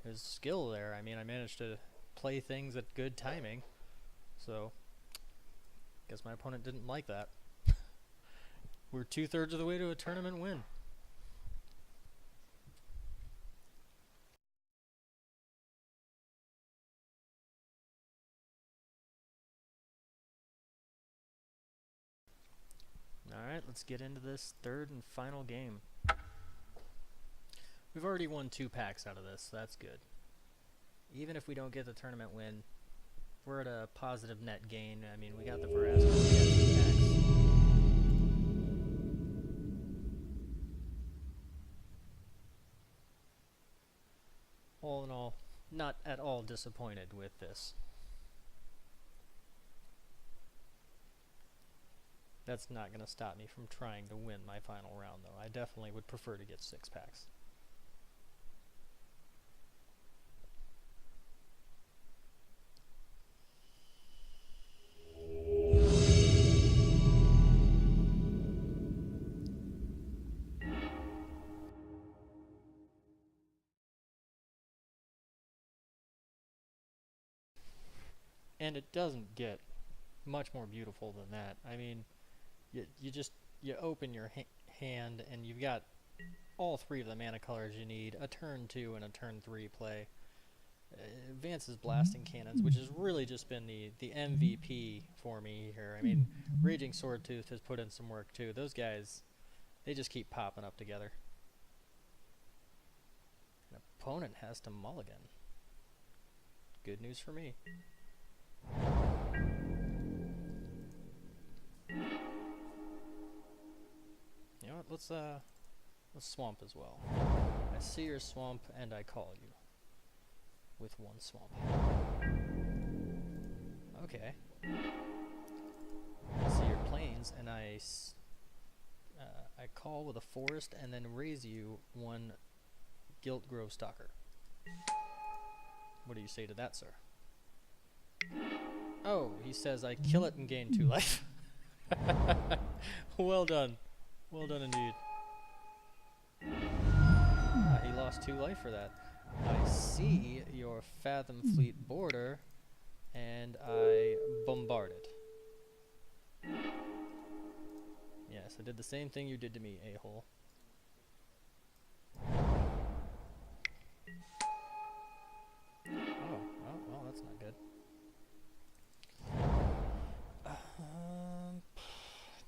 his skill there. I mean, I managed to play things at good timing. So, guess my opponent didn't like that. We're 2/3 of the way to a tournament win. Alright, let's get into this 3rd and final game. We've already won 2 packs out of this, so that's good. Even if we don't get the tournament win, we're at a positive net gain. I mean, we got the Veracity, we got 2 packs. All in all, not at all disappointed with this. That's not going to stop me from trying to win my final round, though. I definitely would prefer to get 6 packs. And it doesn't get much more beautiful than that. I mean, you open your hand, and you've got all three of the mana colors you need, a turn 2 and a turn 3 play. Advances Blasting Cannons, which has really just been the MVP for me here. I mean, Raging Swordtooth has put in some work too. Those guys, they just keep popping up together. An opponent has to mulligan. Good news for me. You know what? Let's swamp as well. I see your swamp and I call you. With one swamp. Okay. I see your plains, and I call with a forest, and then raise you one Gilt Grove Stalker. What do you say to that, sir? Oh, he says I kill it and gain 2 life. Well done. Well done indeed. Ah, he lost 2 life for that. I see your Fathom Fleet border, and I bombard it. Yes, I did the same thing you did to me, a-hole. Oh, well, that's not good.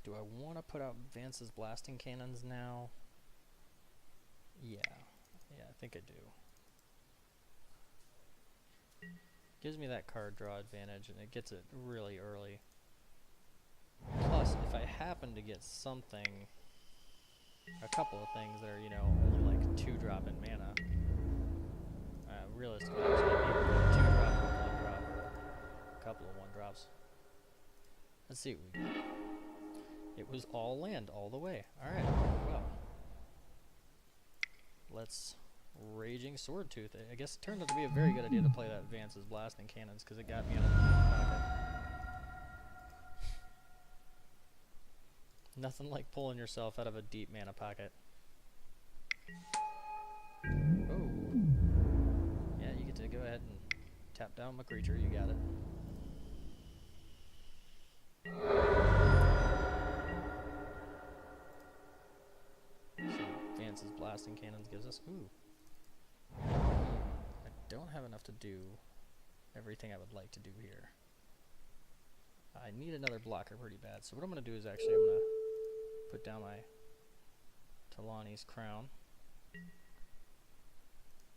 Do I want to put out Vance's Blasting Cannons now? Yeah, I think I do. Gives me that card draw advantage, and it gets it really early. Plus, if I happen to get something, a couple of things that are, you know, only like 2-drop in mana, realistically, actually, maybe 2-drop or 1-drop, or a couple of 1-drops. Let's see what we got. It was all land all the way. Alright, well. Let's Raging Swordtooth. I guess it turned out to be a very good idea to play that Vance's Blasting Cannons, because it got me out of the mana pocket. Nothing like pulling yourself out of a deep mana pocket. Oh. Yeah, you get to go ahead and tap down my creature. You got it. So Vance's Blasting Cannons gives us... Ooh. I don't have enough to do everything I would like to do here. I need another blocker pretty bad. So what I'm going to do is actually I'm going to put down my Talani's Crown.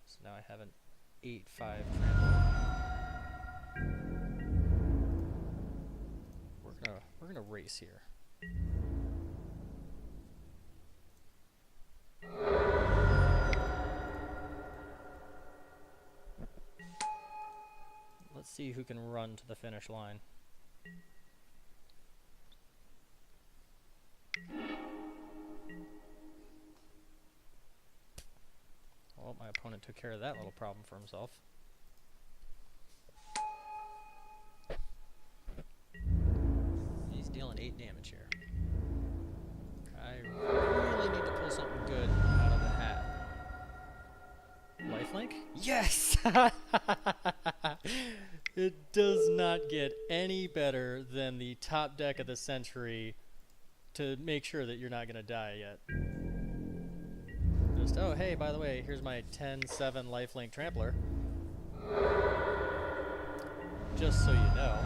So now I have an 8/5 Trampler. We're gonna race here. Let's see who can run to the finish line. Well, my opponent took care of that little problem for himself. He's dealing 8 damage here. I really need to pull something good out of the hat. Lifelink? Yes! It does not get any better than the top deck of the century to make sure that you're not going to die yet. Just, oh, hey, by the way, here's my 10/7 lifelink Trampler. Just so you know.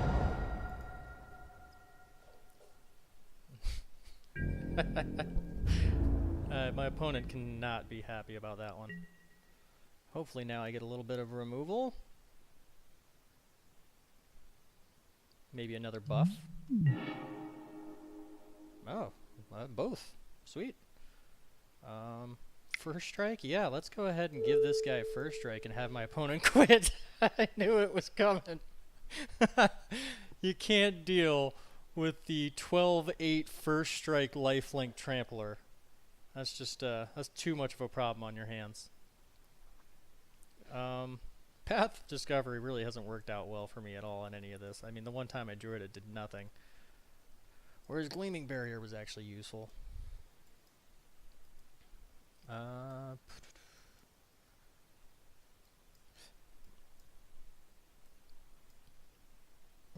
My opponent cannot be happy about that one. Hopefully now I get a little bit of removal. Maybe another buff. Oh, both. Sweet. First strike? Yeah, let's go ahead and give this guy first strike and have my opponent quit. I knew it was coming. You can't deal with the 12/8 first strike lifelink Trampler. That's just, that's too much of a problem on your hands. Path Discovery really hasn't worked out well for me at all in any of this. I mean, the one time I drew it, it did nothing. Whereas Gleaming Barrier was actually useful.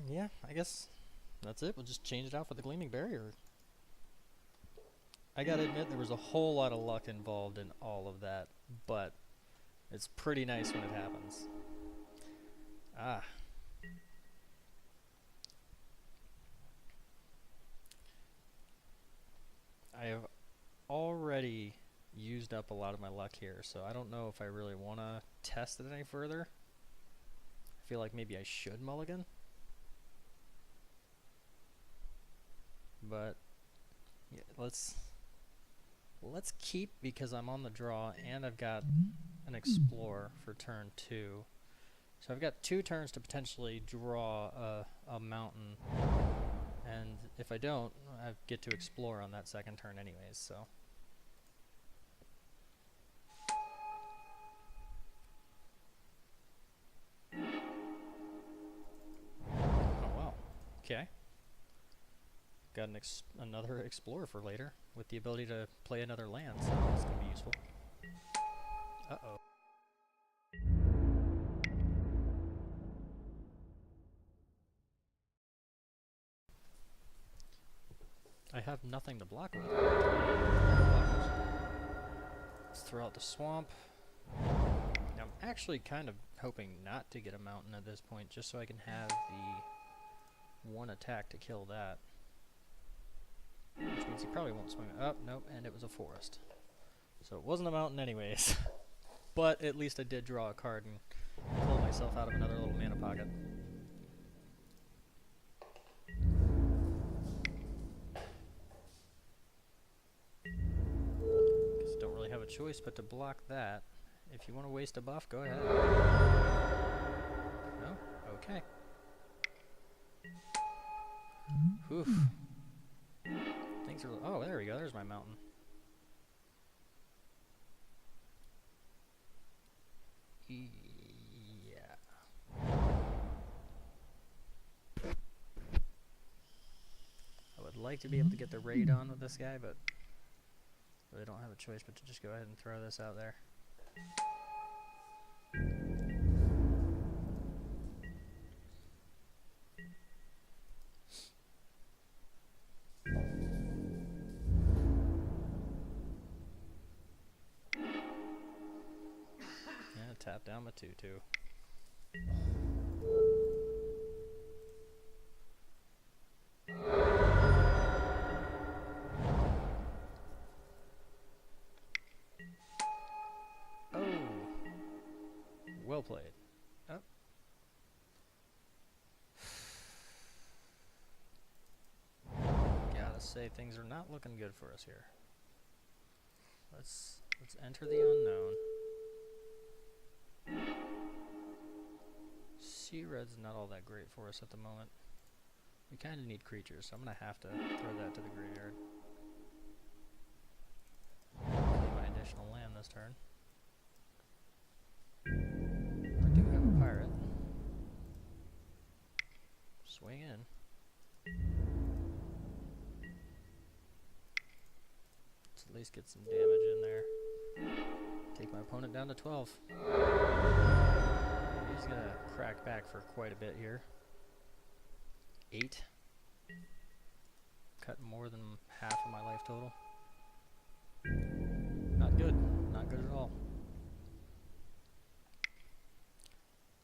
Yeah, I guess that's it. We'll just change it out for the Gleaming Barrier. I gotta admit, there was a whole lot of luck involved in all of that, but it's pretty nice when it happens. Ah. I have already used up a lot of my luck here, so I don't know if I really want to test it any further. I feel like maybe I should mulligan. But yeah, let's keep, because I'm on the draw and I've got an explorer for turn 2. So I've got 2 turns to potentially draw a mountain, and if I don't, I get to explore on that second turn anyways, so. Oh wow, okay. Got another explorer for later, with the ability to play another land, so that's going to be useful. Uh-oh. I have nothing to block with. Let's throw out the swamp. Now, I'm actually kind of hoping not to get a mountain at this point, just so I can have the 1 attack to kill that. Which means he probably won't swing it up. Nope, and it was a forest. So it wasn't a mountain anyways. But at least I did draw a card and pull myself out of another little mana pocket. Guess don't really have a choice but to block that. If you want to waste a buff, go ahead. No? Okay. Oof. Things are... Oh, there we go. There's my mountain. Yeah. I would like to be able to get the raid on with this guy, but really don't have a choice but to just go ahead and throw this out there. Yeah, tap down my 2/2. Well played. Oh. Gotta say, things are not looking good for us here. Let's enter the unknown. Sea red's not all that great for us at the moment. We kind of need creatures, so I'm gonna have to throw that to the graveyard. Play my additional land this turn. I do have a pirate. Swing in. Let's at least get some damage in there. Take my opponent down to 12. He's gonna crack back for quite a bit here. 8. Cut more than half of my life total. Not good. Not good at all.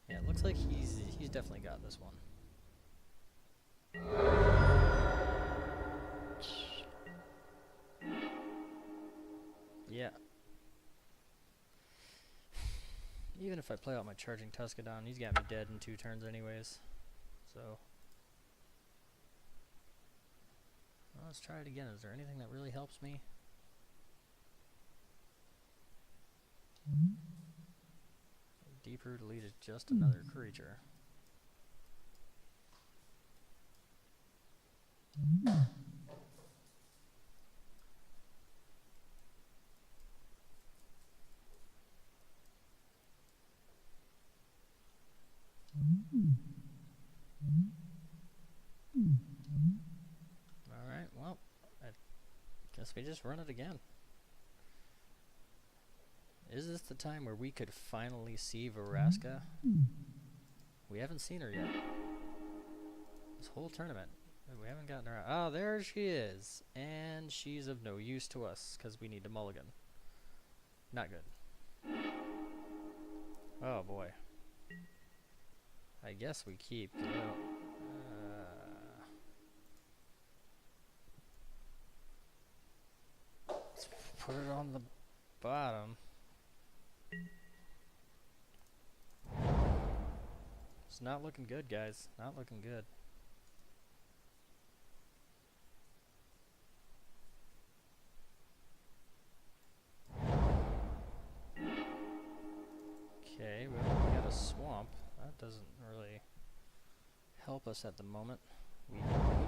Yeah, it looks like he's definitely got this one. Yeah. Even if I play out my Charging Tuscadon, he's got me dead in 2 turns anyways. So, well, let's try it again. Is there anything that really helps me? Deeproot Elite is just another creature. Alright, well, I guess we just run it again. Is this the time where we could finally see Veraska? We haven't seen her yet. This whole tournament. We haven't gotten her out. Oh, there she is. And she's of no use to us because we need to mulligan. Not good. Oh boy. I guess we keep. Let's put it on the bottom. It's not looking good, guys. Not looking good. Okay, well, we got a swamp. That doesn't really help us at the moment. We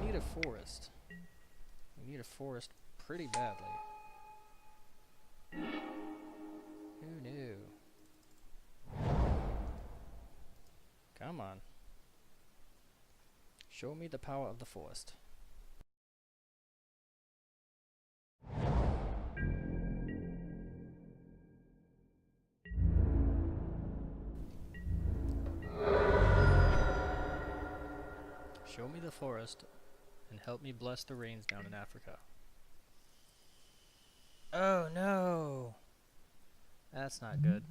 need a forest. We need a forest pretty badly. Who knew? Come on. Show me the power of the forest. Show me the forest and help me bless the rains down in Africa. Oh no! That's not good.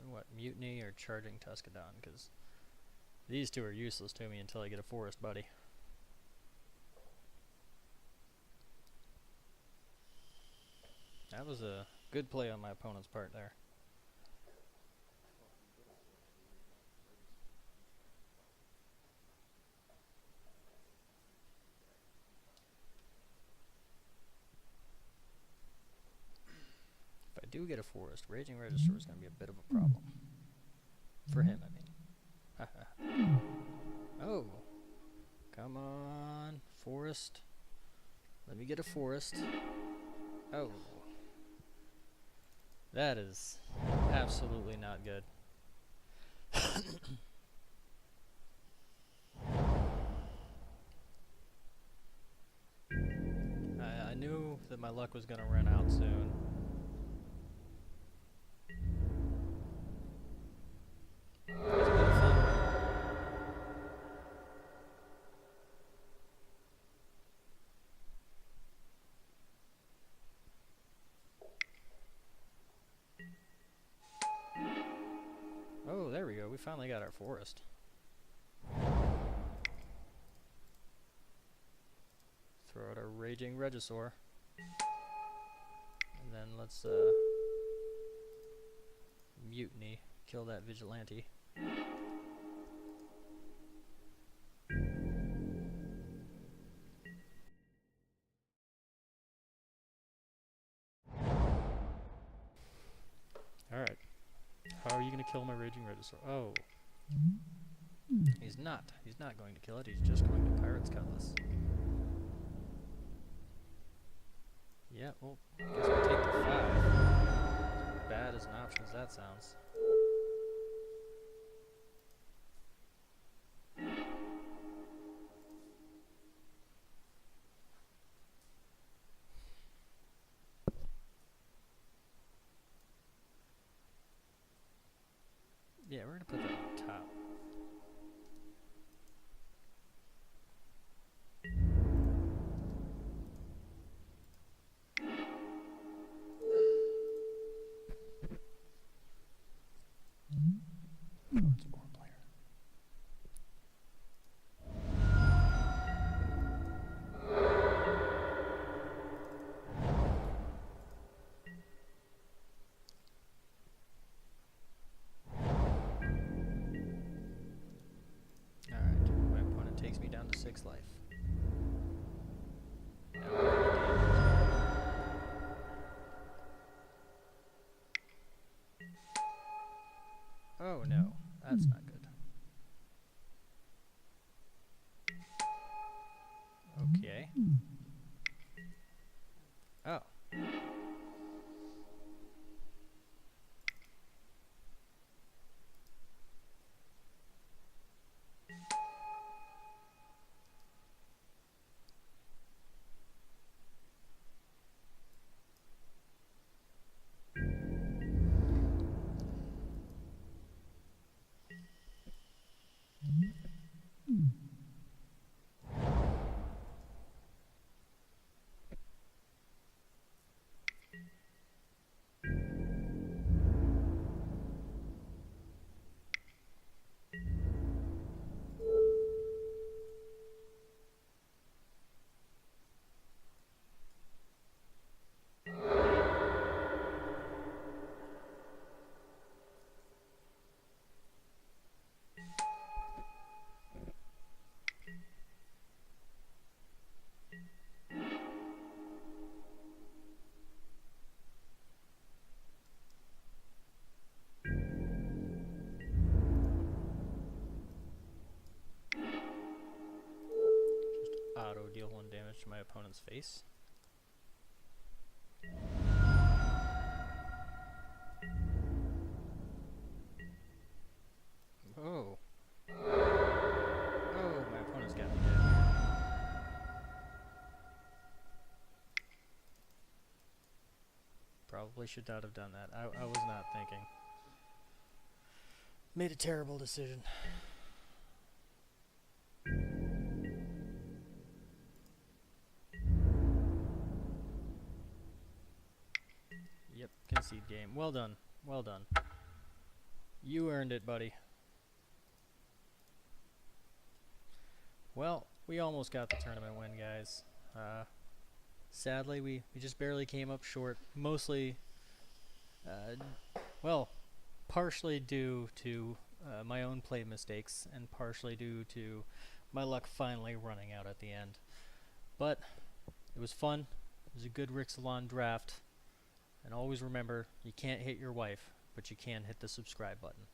What, mutiny or charging Tuscadon? Because these two are useless to me until I get a forest buddy. That was a good play on my opponent's part there. If I do get a forest, Raging Regisaur is going to be a bit of a problem. For him, I mean. Oh! Come on, forest. Let me get a forest. Oh. That is absolutely not good. I knew that my luck was going to run out soon. It's been a fun run. Oh, there we go. We finally got our forest. Throw out our Raging Regisaur. And then let's mutiny. Kill that vigilante. Alright. How are you going to kill my Raging Regisaur? Oh. He's not. He's not going to kill it. He's just going to Pirate's Cutlass. Yeah, well, I guess we'll take the 5. As bad as an option as that sounds. Yeah, we're going to put that on top. It's a more player. Alright, my opponent takes me down to 6 life. Oh no, that's not good. Okay. Oh. to my opponent's face. Oh. Oh, my opponent's got me dead here. Probably should not have done that. I was not thinking. Made a terrible decision. Yep, concede game. Well done. Well done. You earned it, buddy. Well, we almost got the tournament win, guys. Sadly, we just barely came up short. Mostly, well, partially due to my own play mistakes, and partially due to my luck finally running out at the end. But it was fun. It was a good RIX draft. And always remember, you can't hit your wife, but you can hit the subscribe button.